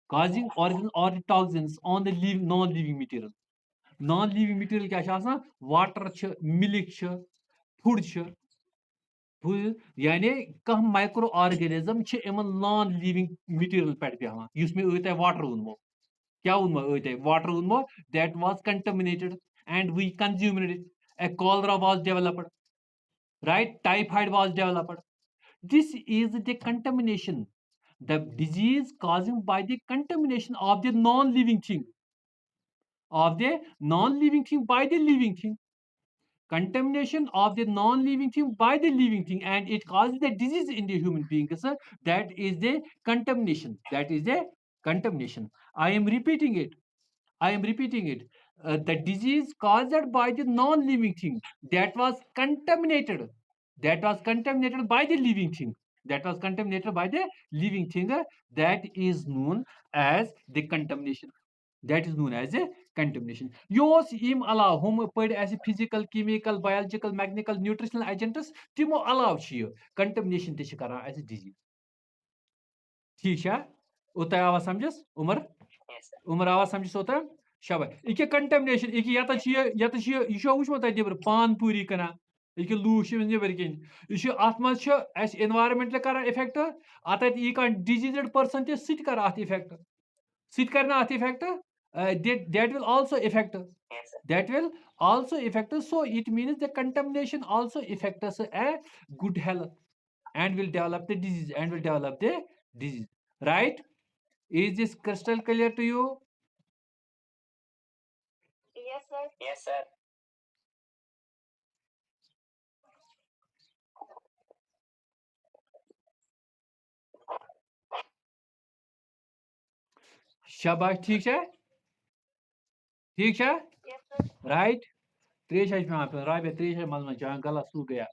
or the toxins on the non-living material. Non-living material क्या छ आसान? Water छ, milk छ, food छ. यानी कम micro organism छ इमन non-living material पेट बेहान. Use में ओते water उनमो. क्या उनमो ओते water उनमो that was contaminated and we consumed it. A cholera was developed. Right? Typhoid was developed. This is the contamination, the disease causing by the contamination of the non-living thing, by the living thing. Contamination of the non-living thing by the living thing, and it causes the disease in the human being. Sir, that is the contamination. I am repeating it. The disease caused by the non-living thing that was contaminated by the living thing. That is known as the contamination. Yos im alav hum pad as physical, chemical, biological, mechanical, nutritional agents timo alav chi contamination te karan as disease. ठीक है? उता आवाज समझस Umar? Yes, sir. Umar आवाज समझस उता? Shabash. Ike contamination. Ike yata chiya. Isho uch mata dibur pan puri kana. Ike lush is never kin. Isho atmas cha as environmental kara effect. Atat ika diseased person te sit kara at effect. Sit karna at effect. That will also affect. Yes, sir. That will also affect us. So it means the contamination also affects us a good health and will develop the disease. Right? Is this crystal clear to you? Yes, sir. Yes, sir. शाबाश ठीक है? ठीक है? Yes, sir. Right? त्रेश है यहाँ पे राय पे त्रेश है मल में जहाँ गला सू गया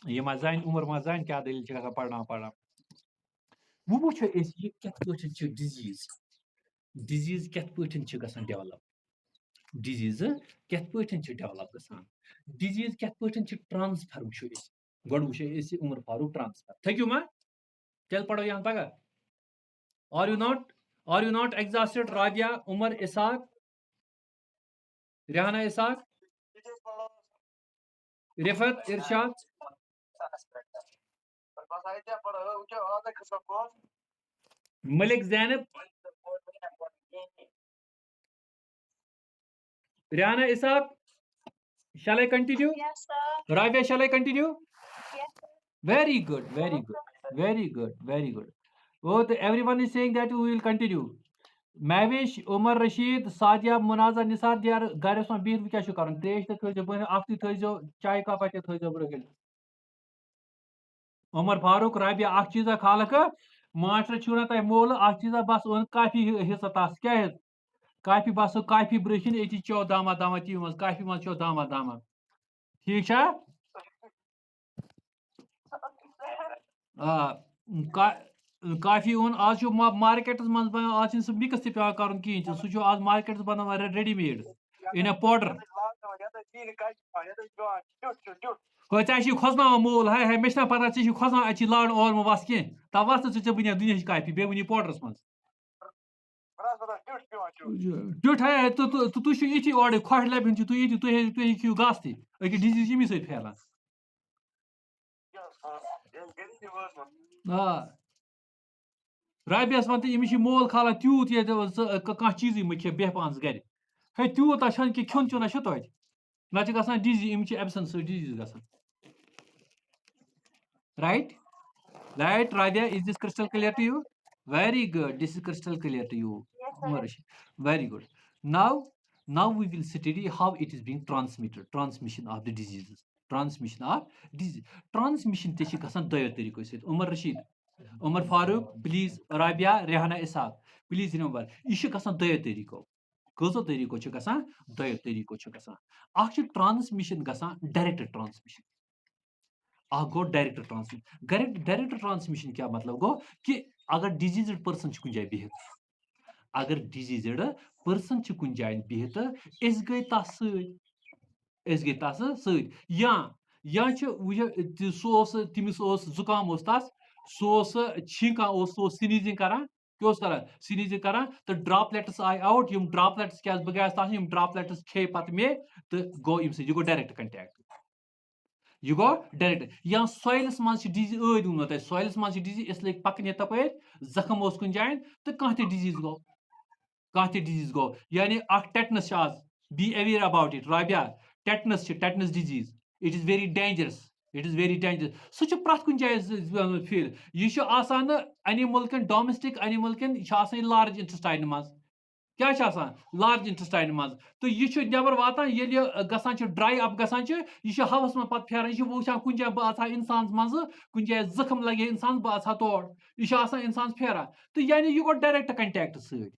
ये मजाइन उम्र मजाइन क्या दलील चला पढ़ना वो पूछो इस ये क्या पर्सन छ डिजीज क्या पर्सन छ गसन डेवलप डिजीज क्या पर्सन छ डेवलप गसन डिजीज क्या पर्सन छ ट्रांसफर वुछो इस गड वुछो इस उम्र फारूक ट्रांसफर थैंक यू मा चल पढ़ो यहाँ पगा Are you not exhausted, Rabia, Umar, Isaac, Rehana, Isaac, Rifat, Irshad? Malik Zainab, Rehana, Isaac, shall I continue? Yes, sir. Rabia, shall I continue? Yes, sir. Very good. Oh, everyone is saying that we will continue. Mavish, Umar Rashid, Sadia, Munaza, Nisar, they are Garis on beer. We can show current. They the Thursday after Thursday, Chai Kapati Thursday. Umar Farooq, Rabia, Akchiza Kalaka, Master Chunata Mola, Akchiza Bas on Kafi, his task. Kafi Basu, Kafi Brishin, Eticho Dama Dama Timas, Kafi Macho Dama Dama. Hiksha? काफी own आज market मज बना आज सह mix पे कर सह आज मार्केट बना रेडीमेड इन ए पाउडर क्या खोजना मोल हाय हाय मे पता खोजना अच्छी लाड़ और वस कह तब वस तो बुनिया दुनिया काफी बे वन पाउडरस मज ट्यूट है तो तुह ये और खोश लबन तुह खियो गस तक डिजीज यमी सत फैलान Rabias wan imish mol khala tut ye kah cheezi mukhe beh pans gare. Hey tut ashan ki khyon chona shu toy. Na chi gasan disease imish absence disease gasan. Right? Right, Rabia, is this crystal clear to you? Very good. This is crystal clear to you. Yes, Maharishi. Very good. Now we will study how it is being transmitted. Transmission of the diseases. Transmission of disease. Transmission te chi gasan dayo tariko se. Umar Rashid. Umar Farooq, please, Rabia, Rehana Ishaq, please remember, यह छ गसान दयो तरीको कजो तरीको छ गसान दयो तरीको छ गसान अख छ ट्रांसमिशन गसान डायरेक्ट ट्रांसमिशन अख गो डायरेक्ट ट्रांसमिशन डायरेक्ट ट्रांसमिशन क्या मतलब गो कि अगर डिजीज्ड पर्सन छ कुन जाय बिहित अगर डिजीज्ड पर्सन छ कुन जाय बिहित इस गई तस गई तस सत या सह तमिस जुकाम तस सह छीका सह स्नीजिंग करान क्या करान स्नीजिंग करान तो droplets I out Yama droplets क्या बह गया तस यम ड्रॉपलेट्स खे पत मे तो गो यह गो डायरेक्ट कंटैक्ट यह गो डायरेक्ट या सॉइलस मज डिजीज वो तुम सॉइलस मज डिजीज इस लग पकने तप जख्म कुन जान तो कह डिजीज गो कह डिजीज गो यानी टेटनस आज be aware about it Rabia tetanus disease it is very dangerous सह प्रथ कुन जाए फिर यह एनिमल कन डोमेस्टिक एनिमल कन यह लार्ज इंटेस्टाइन मज क्या लार्ज इंटेस्टाइन मज तो यह नबर वातान ये गसान ड्राई अप गसान यह हवस में पे फेरान यह वुचान कुन जाए बह इंसान मज कुन जाए जख्म लगे इंसान बह तौर यह इंसान फेरान तो यानी यह गो डायरेक्ट कंटैक्ट सत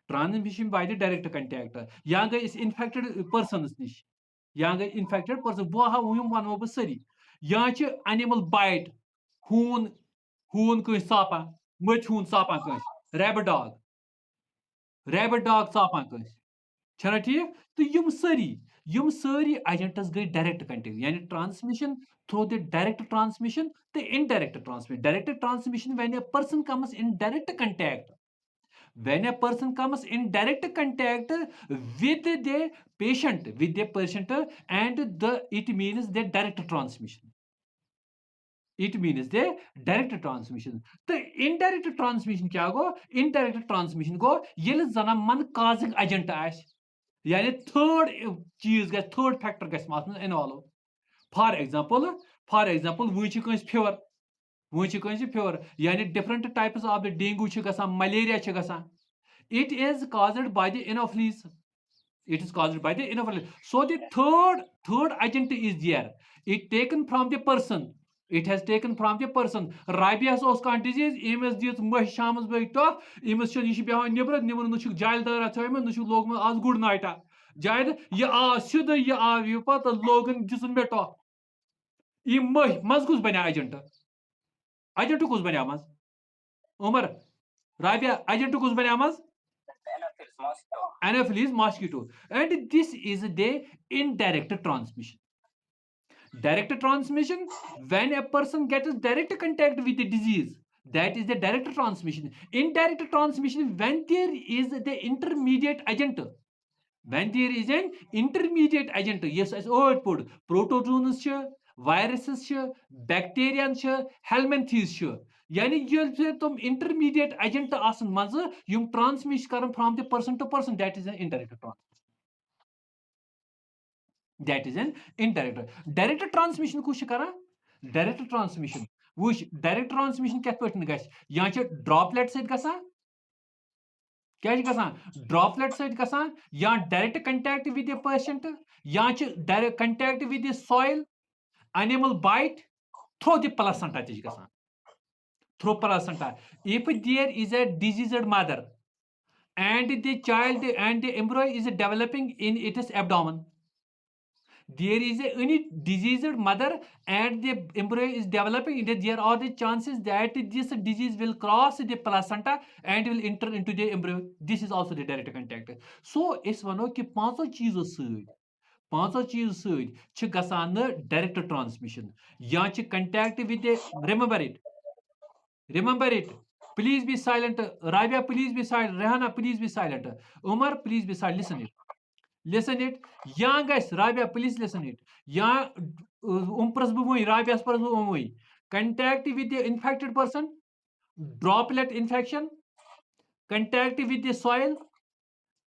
transmission by the direct contact या गई इन्फेक्टेड पर्सनस निश या गई इन्फेक्टेड पर्सन बह वनो बह सरी या एनिमल बाइट हून कस चापान मच हून चापान कस रैबिट डॉग चापान कस छना ठीक तो यम सारी एजेंट्स गई डायरेक्ट कंटैक्ट यानी transmission through the direct transmission तो indirect transmission direct transmission when a person comes in direct contact when a person comes in direct contact with the patient and it means the direct transmission तो indirect transmission क्या गो indirect transmission गो ये जना मन causing agent आश यानी third चीज गस third factor गस इन्वॉल्व फॉर एग्जांपल वो फीवर fever यानी different types of the dengue malaria it is caused by the anopheles so the third agent is there it taken from the person rabies os kan disease ems dit mah shams bai to ems ch behavan nibr nu jail dara thayme nu log az good night jaid ye a sid ye a ye pat logan disun me to im mah mazgus bana agent kus bana Umar, Rabia, agent kus banamas? Anopheles mosquito. And this is the indirect transmission. Direct transmission, when a person gets direct contact with the disease, that is the direct transmission. Indirect transmission, when there is the intermediate agent. When there is an intermediate agent, yes, as old put protozoans, viruses, bacteria, helminthes. यानी ये तुम intermediate agent आसन मज यम transmit कर from the person to person that is an indirect transmission direct transmission कुछ कर direct transmission which direct transmission कत पे गस या ड्रॉपलेट सत गसान क्या गसान ड्रॉपलेट सत गसान या direct contact with a patient या direct contact with a soil animal bite through the placenta तज गसान through placenta if there is a diseased mother and the child and the embryo is developing in its abdomen, there is any diseased mother and the embryo is developing, there are the chances that this disease will cross the placenta and will enter into the embryo. This is also the direct contact. So is वनो कि पांचों चीजों सद गसान direct transmission या contact with remember it, please be silent, Rabia please be silent, Rehana please be silent, Umar please be silent, listen it या guys Rabia please listen it या pras bu Rabia pras bu contact with the infected person, droplet infection, contact with the soil,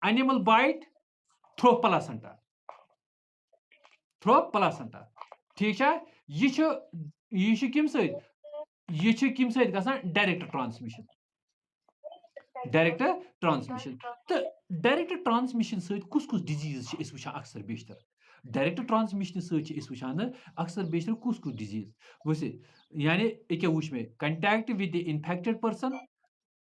animal bite, through placenta ठीक है ये किम सत गसान direct transmission तो direct transmission सत कुस disease वुचान अक्सर बेशतर डायरेक्ट ट्रांसमिशन सत वुचान अक्सर बेशतर कुस डिजीज वैसे यानी क्या वुच मे contact with the infected person,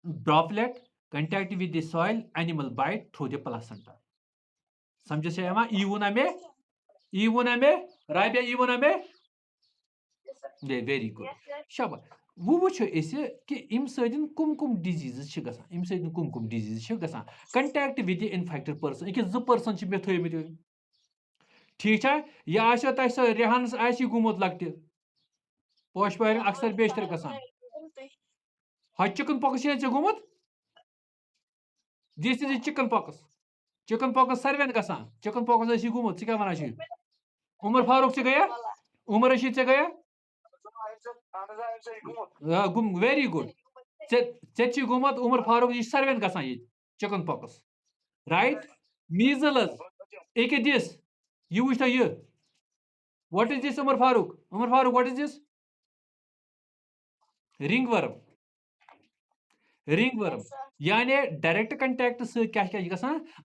droplet, contact with the soil, animal bite through the placenta समझ से ई वोना मे Rabia ई वोना मे वेरी गुड शाबा वो वुचो कि इम सदिन कुम डिजीज गसान इम सदिन कुम डिजीज गसान contact with the infected person एक जो पर्सन मे थोमित ठीक है यह आशा तह रेहानस आशि गुमुत लकट पोशपार अक्सर बेशतर गसान हा चिकन पॉक्स ये गुमुत दिस इज चिकन पॉक्स सर्वेन गसान चिकन पॉक्स गुमुत क्या वनान उमर फारूक गया उमर रशीद गया वेरी गुड चे गुमत उमर फारूक यह सर्वेन गसान ये चिकन पॉक्स राइट मीजल्स एक दिस यह वुच ये what is this Umar Farooq what is this ringworm यानी डायरेक्ट कंटैक्ट सत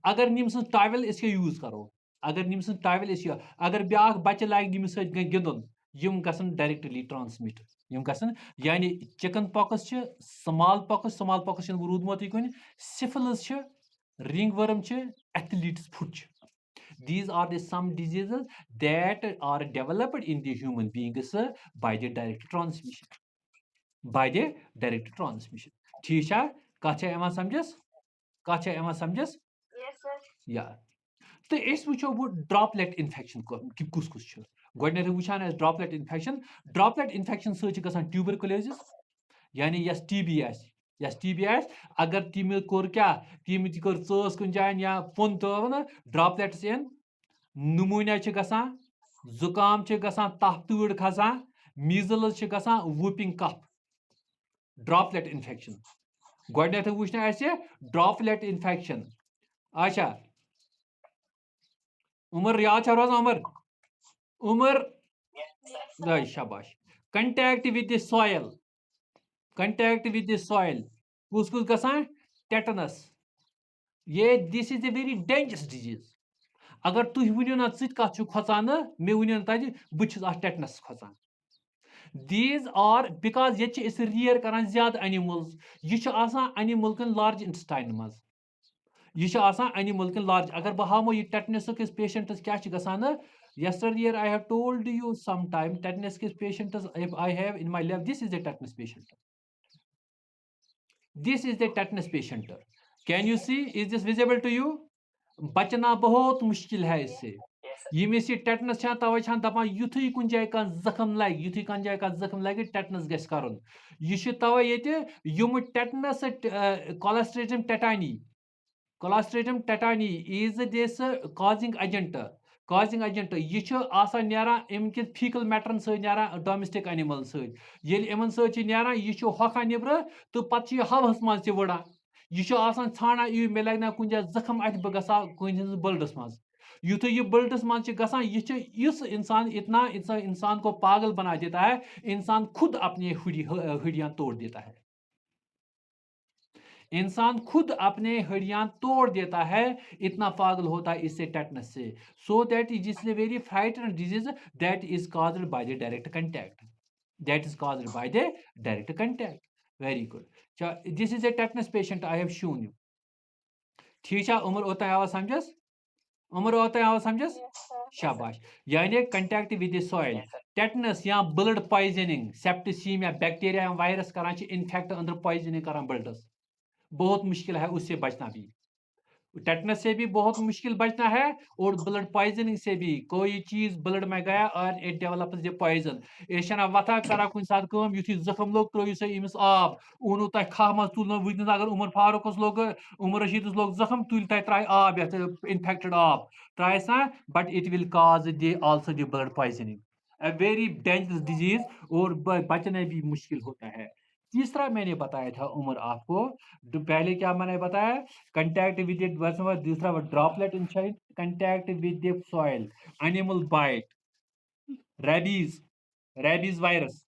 अगर निम सं टावल यूज करो अगर निम सं टावल अगर ब्या बच्चे लाग निम सत गिंदन यम गसन डायरेक्टली ट्रांसमिट यम गसन यानी चिकन पॉक्स स्मॉल पॉक्स रूदमुत कुन syphilis ringworm athletes foot these are the some diseases that are developed in the human beings by the direct transmission ठीक है कत समझस या तो वो वो ड्रॉपलेट इन्फेक्शन कुस गोडने वुचान ड्रॉपलेट इन्फेक्शन सत ट्यूबरकुलोसिस यानी यस टीबी अगर तम कोर क्या तम कर चस कुन जान या पुन तो ना ड्रॉपलेट्स इन नमूनिया गसान जुकाम गसान तफ तूड़ खसान मीजल्स गसान वूपिंग कफ ड्रॉपलेट इन्फेक्शन गोडने वुचन ड्रॉपलेट इन्फेक्शन अच्छा उमर याद रोजान उमर शाबाश कंटैक्ट विद द सॉइल कुस गसान टेटनस ये this is a very dangerous disease अगर तुम वनो ना कत खोचान मे वनो तज बहुत टेटनस खोचान these are because ये रियर करान ज्यादा एनिमल्स यह एनिमल कन लार्ज इंटेस्टाइन मज यह एनिमल कन लार्ज अगर बह हामो यह टेटनस किस पेशेंटस क्या गसान yesterday I have told you sometime tetanus किस patients if I have in my lab this is the tetanus patient can you see is this visible to you बचना बहुत मुश्किल है इससे ये टेटनस तवे दपान युथु कुन जाय जख्म लगे युथु कुन जाय जख्म लगे टेटनस गस करन यह तवे ये यम tetanus clostridium tetani is this causing agent यह नारान अमिक फीकल मैटरन सरान डोमेस्टिक एनिमल सम सरान यह हॉका निब्र तो पत् हवस मज वड़ान यह छाना मे लगे कुन जाए जख्म अत बह गसा कन ब्लडस मज युथे ये बुलेट्स मन गसान इस इंसान इतना इंसान को पागल बना देता है, इंसान खुद अपनी हड्डियां तोड़ देता है, इंसान खुद अपने हड्डियां तोड़ देता है, इतना पागल होता है इससे टेटनस से। So that is is a very frightening disease that is caused by the direct contact, that is caused by the direct contact. Very good. So this is a tetanus patient I have shown you. ठीक है, उम्र होता है आवाज समझस, उम्र होता है आवाज समझस, Yes, sir. शाबाश। यानी contact with the soil, Yes, sir. Tetanus या ब्लड पॉइजनिंग, सेप्टिसीमिया, बैक्टीरिया या वायरस करान इन्फेक्ट अंदर पॉइजनिंग करान ब्लडस, बहुत मुश्किल है उससे बचना भी। टेटनस से भी बहुत मुश्किल बचना है और ब्लड पॉइजनिंग से भी। कोई चीज ब्लड में गया और इट डेवलप्स द पॉइजन, एशना वथा करा कुछ साथ कम युथि जख्म लोग त्रो से इमिस आब ओनो तय खा मज तुल वुनस अगर उमर फारूकस लोग उमर रशीदस लोग जख्म तुल तय त्राय आब यथ इन्फेक्टेड आब त्राय सा, but it will cause the also the blood poisoning, a very dangerous disease, और बचना भी मुश्किल होता है। तीसरा मैंने बताया था उमर आपको, पहले क्या मैंने बताया, contact with it, दूसरा word droplet inside, contact with the soil, animal bite, rabies, rabies virus,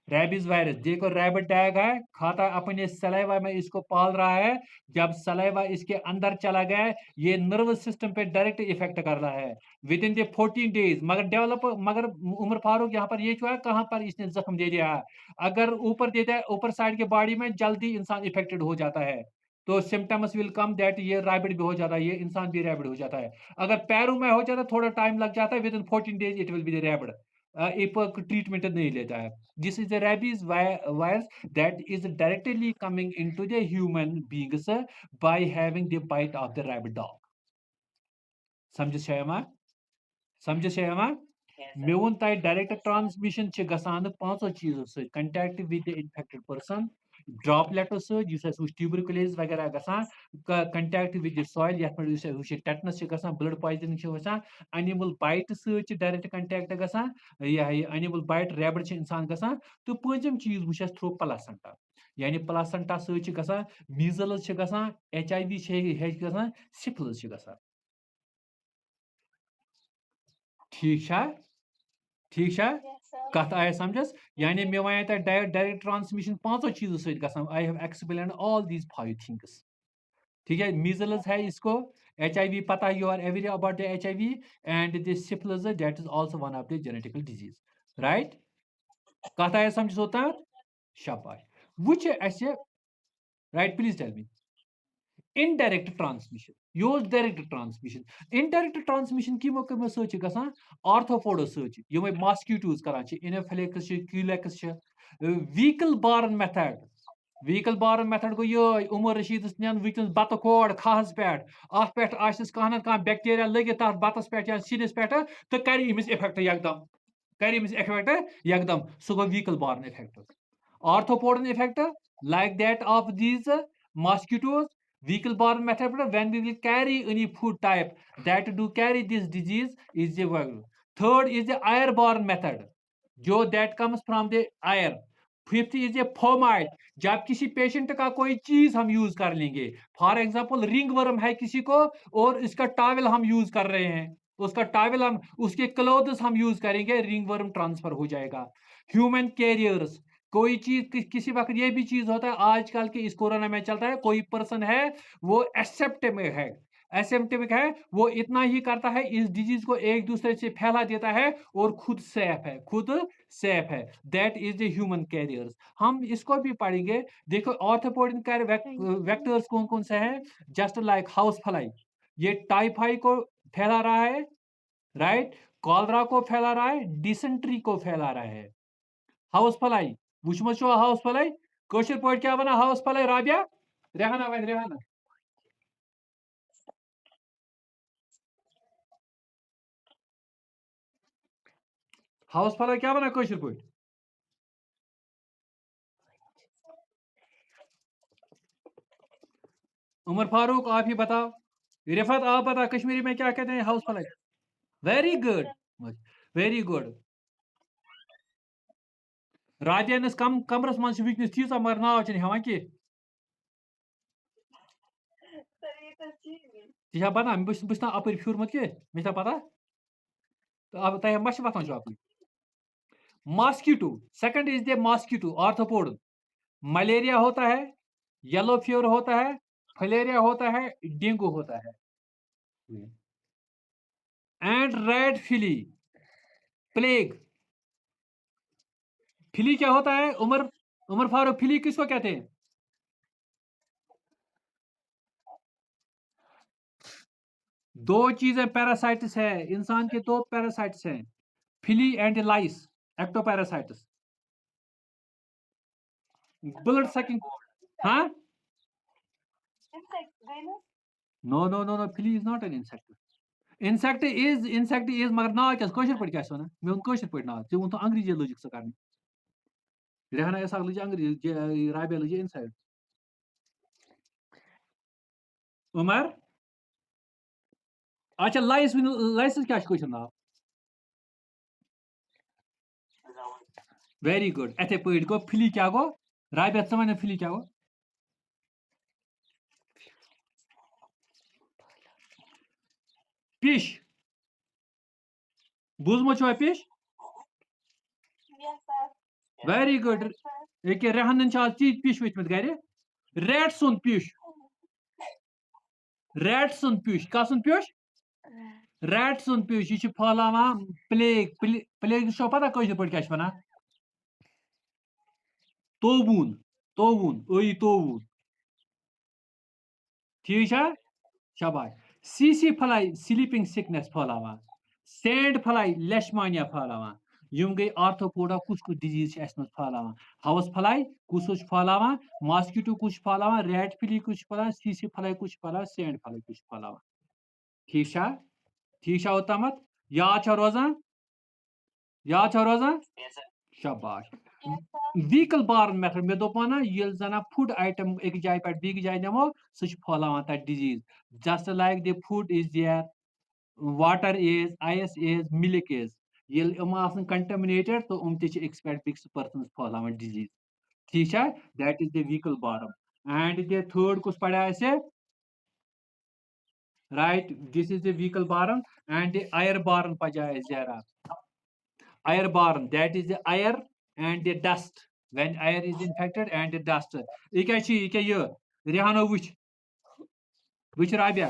rabies virus देखो, रैबिट टैग है, खाता अपने सलाइवा में इसको पाल रहा है, जब सलाइवा इसके अंदर चला गया ये नर्वस सिस्टम पे डायरेक्ट इफेक्ट कर रहा है विद इन द 14 डेज। मगर उमर फारूक यहाँ पर ये जो है कहाँ पर इसने जख्म दे दिया है, अगर ऊपर देता है ऊपर साइड के बॉडी में जल्दी इंसान इफेक्टेड हो जाता है, तो सिम्टम्स विल कम दैट ये रैबिट भी हो जाता है, ये इंसान भी रैबिट हो जाता है। अगर पैरों में हो जाता है थोड़ा टाइम लग जाता है, with in 14 days it will be the rabbit, treatment नहीं लेता है। This is a rabies virus that is directly coming into the human beings by having the bite of the rabid dog. समझ शेमा, समझ शेमा। Yes, मे sir. वोन तय direct transmission गसान पांचों चीजों से, contact with the infected person, ड्रॉपलेटो से ट्यूबरकुलोसिस वगैरह गसान, कंटैक्ट विद द सॉइल यथ पे टेटनस गसान, ब्लड पॉइजनिंग गसान, एनिमल बाइट से डायरेक्ट कंटैक्ट गसान, या एनिमल बाइट रैबिट इंसान गसान, तो पंचम चीज वो थ्रू प्लासेंटा, यानी प्लासेंटा से गसान मीजल्स गसान, HIV गसान, सिफिलिस गसान। ठीक है, ठीक है, Yes, sir. कत आया समझस, यानी मे वन तक डायरेक्ट ट्रांसमिशन पांचों चीजों से गसान। I have explain all these 5 things. ठीक है, मीजल्स है इसको, HIV पता, you are aware about the HIV, and the syphilis that is also one of the genetical disease, right. कत आया समझ होता है, शाबाश। वुच ऐसे, right, please tell me. Indirect transmission, योज डायरेक्ट ट्रांसमिशन, इनडायरेक्ट ट्रांसमिशन किमो कमो सच गसान, आर्थोपोडो सच, यम मॉस्किटोज करान इनोफिलिक्स क्यूलेक्स, व्हीकल बारन मेथड, व्हीकल बारन मेथड गो ये उमर रशीदस नियन वुनस बत खोड़ खास पे, अत पे कह बैक्टीरिया लगित तथ बतस पे या सिनिस पे, तो कर इफेक्ट एकदम, कर इफेक्ट एकदम, सह गो व्हीकल बारन इफेक्ट, आर्थोपोडन effect like that of these mosquitoes, vehicle borne method, when we will carry any food type that do carry this disease is the one. Third is the airborne method, जो that comes from the air. Fifth is a fomite, जब किसी patient का कोई चीज हम use कर लेंगे, for example ring worm है किसी को और इसका टावल हम यूज कर रहे हैं, उसका टावल हम उसके क्लोथ्स हम यूज करेंगे, रिंग वर्म ट्रांसफर हो जाएगा। ह्यूमन कैरियर्स, कोई चीज किसी वक्त ये भी चीज होता है, आजकल के इस कोरोना में चलता है, कोई पर्सन है वो एसेप्टेमिक है, एसिम्प्टोमिक है, वो इतना ही करता है, इस डिजीज को एक दूसरे से फैला देता है और खुद सेफ है, खुद सेफ है, that is the human carriers. हम इसको भी पढ़ेंगे। देखो ऑर्थोपोडिन वेक्टर्स कौन कौन से हैं, जस्ट लाइक हाउस फ्लाई, ये टाइफाई को फैला रहा है, राइट, कॉलरा को फैला रहा है, डिसेंट्री को फैला रहा है। हाउस फ्लाई वुचमत हाउस फ्लाई, कशर पे क्या one house fly, Rabia Rehana one Rehana, house fly क्या वन कशर पे। उमर फारूक आप ही बताओ, रिफत आप बता कश्मीरी में क्या कहते हैं house fly. Very good, very good. Rabia कम कमरस मन वुनस तीस मगर नाव हेवान कि Sir, ये तो चीज Tia pata, bus na upper pure mat ke, meta pata? तो अब तय मश बता जो आपने mosquito second is the mosquito arthropod malaria होता है येलो फीवर होता है फलेरिया होता है डेंगू होता है एंड रेड फिली प्लेग फिली क्या होता है उमर उमर फारूक फिली किसको कहते हैं दो चीजें पैरासाइट्स है इंसान के दो पैरासाइट्स हैं flea and lice ectoparasites blood sucking हाँ Insect, Venus. No flea is not an insect insect is मगर नाव क्या कशर पट क्या वन मे वो कशर पट नाव वो तो अंग्रेजी लजिक सो कर रेहाना ऐसा लज अंग्रेजी राबिया लज insect उमर अच्छा लाइस लाइस क्या कशर नाव वेरी गुड अथे पे गो फिली क्या गो राबिया च वन फिली क्या गो पिश बुझमो पिश Yes, sir. Very good Yes, sir. ये रेहानन तीत पिश वत गर रेट सुन पिश रेट सुन पिश कस पिश रेट सुन पिश यह फहलावान प्लेग प्लेग पता कशर पे क्या वन तोबून तोबून ओई तोबून ठीक है शाबाश सीसी फ्लाई स्लीपिंग सिकनेस फहलावान सैंड फ्लाई लेशमानिया फहलावान यम गई आर्थ्रोपोडा कुछ डिजीज फहलावान हाउस फ्लाई कुछ फहलावान मॉस्किटो कुछ फहलावान रेड फिली कुछ फहलावान सीसी फ्लाई कुछ फहलावान सैंड फ्लाई कुछ फहलावान ठीक है ठीक है उत्तमत याद रोजान याद रोजान Yes, sir. शाबाश Yes, sir. व्हीकल बार मेथड मे दोपाना ये जना फूड आइटम एक जाय पे बीक जाय नमो सह फहलावान तक disease just like the food is there water is ice is milk is ये कंटेमिनेटेड तो एक्सपेक्ट बिक्स पर्सन फहलावान डिजीज ठीक है that is the vehicle borne and the third कुछ पड़ा ऐसे right this is the vehicle borne and the air borne पजा जरा air borne that is the air and the dust when air is infected and the dust ये रेहानो वुच राबिया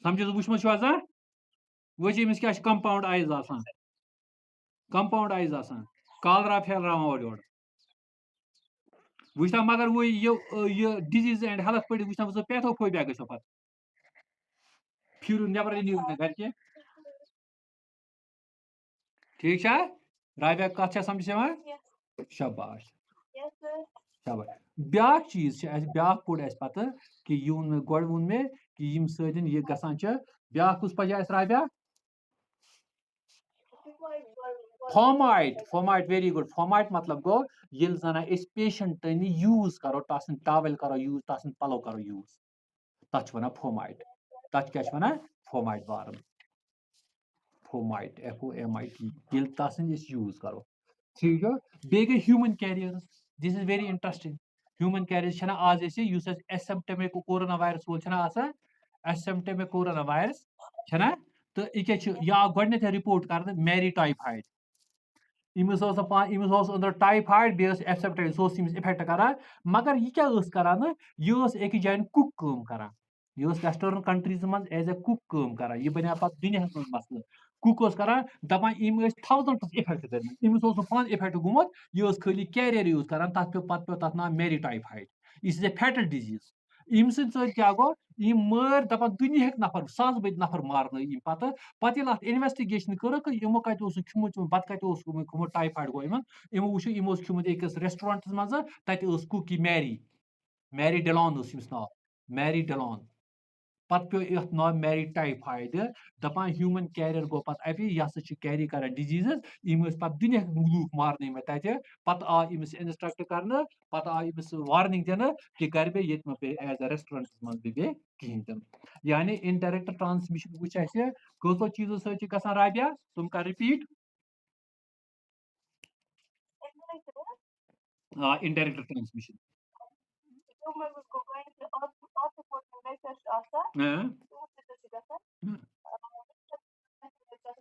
समझो वुचमो वुच अमिस क्या compound eyes compound eyes cholera फैलरावान ओर योर वुचना मगर वो ये डिजीज एंड हेल्थ पे वुचना वो पैथोफोबिया गो पे फिर नबर घर के ठीक है राबिया कथ समझ Yes. शाबाश Yes, sir. शाबाश ब्याह चीज ब्याह पोड़ पता कि ये वोन मे गो वोन मे कि यम सदन ये गसान ब्याह कुछ पजा राबिया फॉर्माइट वेरी गुड फॉर्माइट मतलब गो ये जना पेशेंट यूज करो तसन टावल करो यूज तसन पलो करो यूज तथ वन फॉर्माइट तथ क्या वन फॉर्माइट बारम फॉर्माइट FOMIT ये तसन यूज करो ठीक है बे गई human carriers this is very interesting human carriers आज एसिम्टमिक कोरोना वायरस वो एसिम्टमिक कोरोना वायरस तो यह आव गो रिपोर्ट कर मैरी टाइफाइड इमिस अंदर टाइफाइड बे एसिम्टमिक सो इफेक्ट करान मगर यह क्या करान यह एक जान कुक करान यह वेस्टर्न कंट्रीज मज एज ए कुक करान यह बना पे दुनिया मसल कुक करान दपान यम थाउजेंड्स इफेक्ट कर इमिस पान इफेक्ट गुमुत यह खाली कैरियर यूज करान तथ पे तथ नाव Mary typhoid is a fatal disease अम सत क्या गो यम मर दपान दुनिया नफर सास बद नफर मारन पे पे इन्वेस्टिगेशन कर यमो कत खुमुत बत कत खुमुत टाइफाइड गो यमो वो यमो खुमुत एक रेस्टोरेंट मज तत कुक मैरी डेलॉन नाव मैरी डेलॉन पत पे यथ नाव मैरी टाइफाइड दपान ह्यूमन कैरियर गो पे अभी यह कैरी कर डिजीज यम पे दुनिया लूक मारन मे तत पे आव अमिस इंस्ट्रक्ट कर पे आव अमिस वार्निंग दिन कि कर बे ये मे पे एज ए रेस्टोरेंट मज बे कहें तन यानी इनडायरेक्ट ट्रांसमिशन वो कतो चीजों सत राबिया तुम कर repeat Indirect, indirect transmission human will go into orthopod vectors آسان تِمن تِمو سۭتۍ چھِ گژھان Hmm.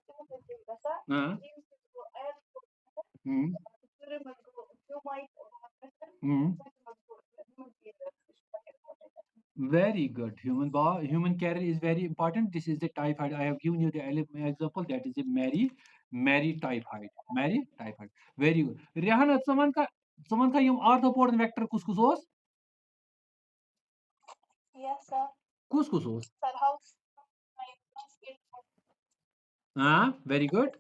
تِمو سۭتۍ چھِ گژھان Hmm. ییٚمہِ سۭتۍ گوٚو air Hmm. ژوٗرِم منٛز گوٚو humid water Hmm. پوٗنٛژِم منٛز گوٚو human carrier سُہ چھُ واریاہ important. Very good. Human carrier is very important. This is the typhoid. I have given you the example. That is the Mary typhoid. Mary typhoid. Very good. Rehan, someone ka yum orthopod vector kus os? Yes, sir. Kus os? Sir, how's my basket? Very good.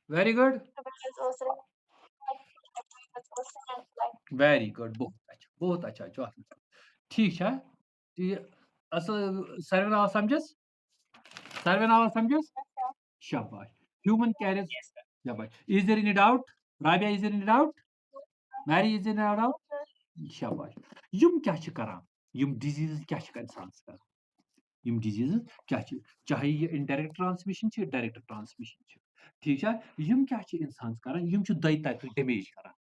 Very good. Very good. बहुत अच्छा जो ठीक है सर्वे आवाज समझस शाबाश human carriers Yes, sir. शाबाश is there any doubt Rabia is there any doubt Mary is there any doubt शाबाश yum क्या छ करान yum diseases क्या छ इंसानस करान yum diseases क्या छ चाहे ये indirect transmission छ direct transmission छ ठीक है yum क्या छ इंसानस करान yum छ दई टाइप damage करान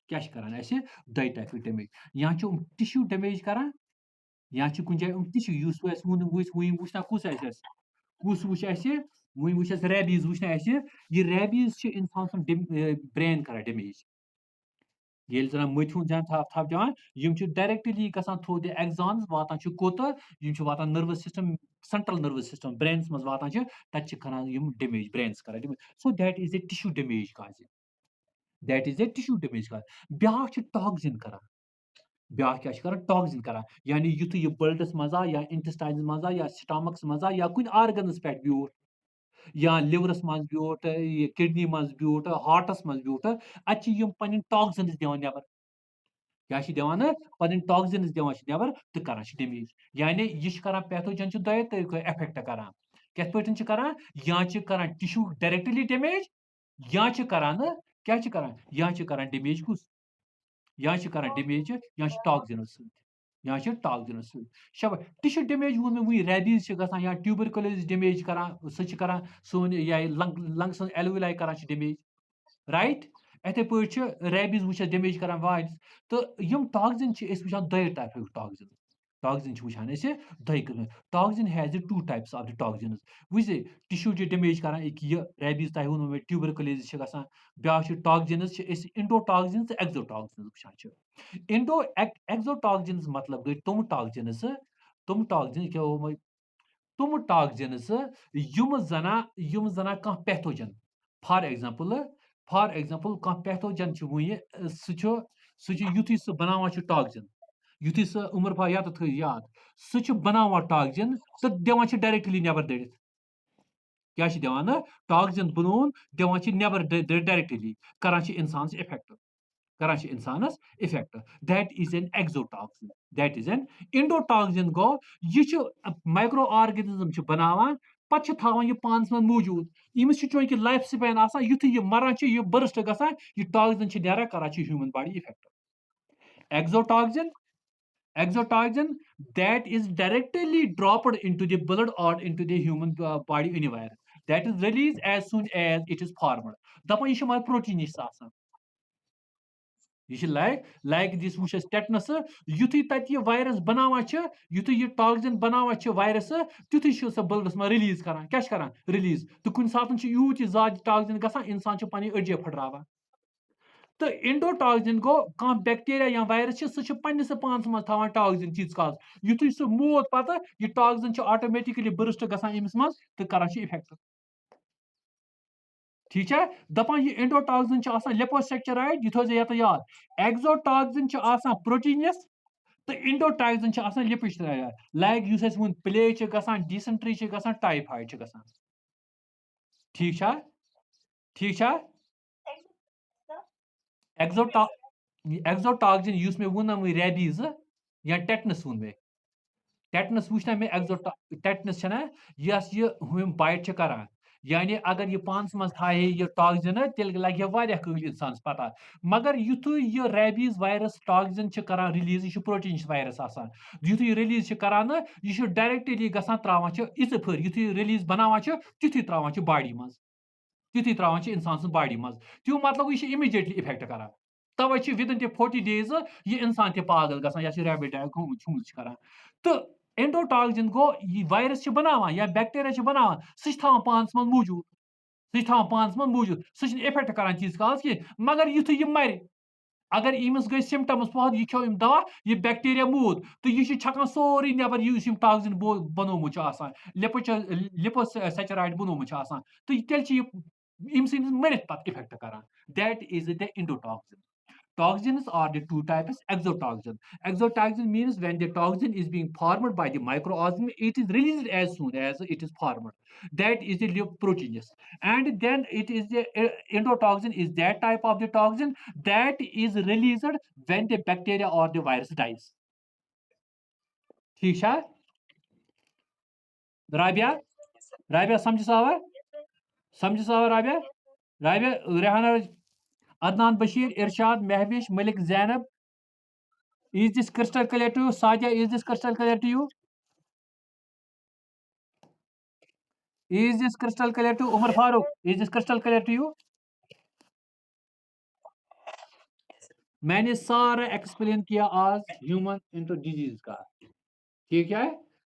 क्या छ करान ऐसे दई टाइप damage यहाँ छ tissue damage करान यहाँ छ कुन जाय tissue use वैस वुना कुस ऐसे कुस वुच ऐसे वुन वुच rabies वुचना ऐसे ये rabies छ इंसान सन brain करान damage Yel zana mыть hun jan thap divan yum chu directly gasan through the axons watan chu kota yum chu watan nervous system central nervous system brains mas watan chu tat chu karan yum damage brains kara damage so that is a tissue damage cause that is a tissue damage cause byak chu toxin kara byak kya chu kara toxin kara yani yuthu ye bultus maza ya intestines maza ya stomachs maza ya kun organs pet biur या लिवरस मज ब्यूट kidney मज ब्यूट hearts मज ब्यूट अच्छी यम पन toxins दिवान नबर क्या दिवान पन toxins दिवान नबर तो करान डैमेज यानी यह करान पैथोजन दो तरीको एफेक्ट करान कथ पे करान या करान टिश्यू डायरेक्टली डैमेज या करान क्या करान या करान डैमेज कुस या करान डैमेज या टॉक्सिन्स या टॉक्सिन्स शब टिश्यू डैमेज वो मे रेबीज गसान या ट्यूबरकुलोसिस डैमेज करान सह सोन या लंग्स एलुलाई करान डैमेज राइट इथे पे रेबीज वो डैमेज करान वाइज तो यम टॉक्सिन वुचान दो टाइप टॉक्सिन टॉक्सिन वुचान दो किस्म toxin has two types of the toxin वुझ टिश्यू डैमेज करान ये रेबीज तह वो मे ट्यूबरकुलोसिस गसान ब्या टॉक्सिन इंडोटॉक्सिन तो एक्सोटॉक्सिन वुचान इंडो एक्सोटॉक्सिन मतलब गई तुम टॉक्सिन क्या तुम टॉक्सिन्स यम जना कह पैथोजन फॉर एग्जांपल कह पैथोजन वन सह युथि सह बनावान टॉक्सिन युथि सह उमर भा या तो याद सह बनावान टॉक्सिन तो दिवान डायरेक्टली नबर दड़ित क्या दिवान टॉक्सिन बनोन दिवान नबर डायरेक्टली करान इंसान इफेक्ट करान इंसानस effect that is an exotoxin that is an endotoxin गो यह माइक्रो ऑर्गेनिज्म बनावान पत थवान यह पानस मन मौजूद यमिस चूंकि लाइफ स्पैन आसान युथु यह मरान यह बर्स्ट गसान यह टॉक्सिन नेरान करान human body effect exotoxin that is directly dropped into the blood or into the human body anywhere that is released as soon as it is formed dapan yeh mar protein is asan यह like this वो tetanus युथु तत यह virus बनावान युथु यह toxin बनावान virus तुथु सह ब्लडस में release करान क्या करान रिलीज तो कुन सात यूत ज्यादा टॉक्सिन गसान इंसान पन अड़जे फटरावान तो इंडोटॉक्सिन गो कह बैक्टीरिया या वायरस सह पन्निस पानस मज थवान टॉक्सिन तीस काल युथु सह मोत पत यह टॉक्सिन ऑटोमेटिकली बर्स्ट गसान अमिस मज तो करान इफेक्ट ठीक है दपान यह इंडोटॉक्सिन लिपोसेक्चराइड यह थो ये याद एक्सोटॉक्सिन प्रोटीनस तो इंडोटॉक्सिन लिपिश लाइक युस वो प्लेग गसान डिसेंट्री गसान टाइफाइड गसान ठीक है ठीक है एक्सोटॉक्सिन युस मे वो रेबीज या टेटनस वो मे टेटनस वुचना मे टेटनस यस यह बाइट करान यानी अगर यह पानस मज थाहे यह टॉक्सिन तेल लगे वारिया कल इंसान पता मगर युथु यह रेबीज वायरस टॉक्सिन करान रिलीज यह प्रोटीन वायरस आसान युथु यह रिलीज करान यह डायरेक्टली गसान त्रावान इच फर युथु यह रिलीज बनावान तिथु त्रावान बॉडी मज तिथु त्रावान इंसान बॉडी मज त्यो मतलब यह इमीडिएटली इफेक्ट करान तवे विदिन 40 days यह इंसान पागल गसान या रैबिट अटैक करान तो एंडोटॉक्सिन गो वायरस बनावान या बैक्टीरिया बनावान सह थावान पानस मन मौजूद सह थावान पानस मन मौजूद सह इफेक्ट करान चीज काल की मगर युथ यह मर अगर इमस गई सिम्टम्स बहुत यह खो दवा यह बैक्टीरिया मूद तो यह छकान सोरी नबर टॉक्सिन बनोमुत लिपोसैचराइड बनोमुत तो तेल मरित पत इफेक्ट करान that is the endotoxin. Toxins are the two types. Exotoxin. Exotoxin means when the toxin is being formed by the microorganism, it is released as soon as it is formed. That is the proteins. And then it is the endotoxin is that type of the toxin that is released when the bacteria or the virus dies. ठीक है राबिया राबिया समझ सावा Rabia Rabia Rehana Adnan Bashir, Irshad, Mehwish, Malik Zainab. Is this crystal clear to you? Sadia, is this crystal clear to you? Is this crystal clear to Umar Farooq? Is this crystal clear to you? मैंने सारा explain किया आज human into disease का ठीक है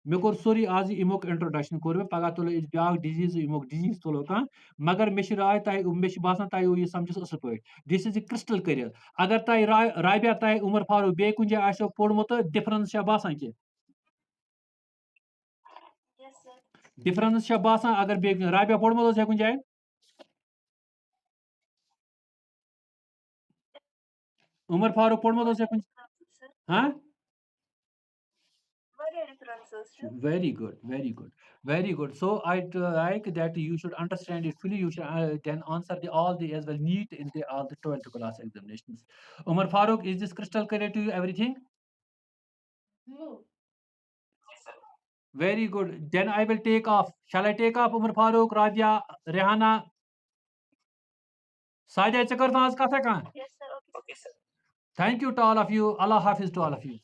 मे core sorry आज इमोक introduction core मे पगह तुलो ब्या disease इमोक disease तुलो कह मगर मे राय तय मे बासान तय यह समझ असल पे दिस इज क्रिस्टल क्लियर अगर तय राबिया तय उमर फारूक बे कुछ जाय पोर्मुत डिफरेंस बासान कि डिफरेंस बासान अगर बे राबिया पोर्मुत कुछ जाय उमर फारूक पोर्मुत कुछ हाँ very good so I like that you should understand it fully you should then answer all the as well neat in all the 12th class examinations. Umar Farooq, is this crystal clear to you everything? No. Very good, then I will take off. Shall I take off? Umar Farooq, Rabia, Rehana, Sadia, Yes sir. Okay sir. thank you to all of you. Allah Hafiz to all of you.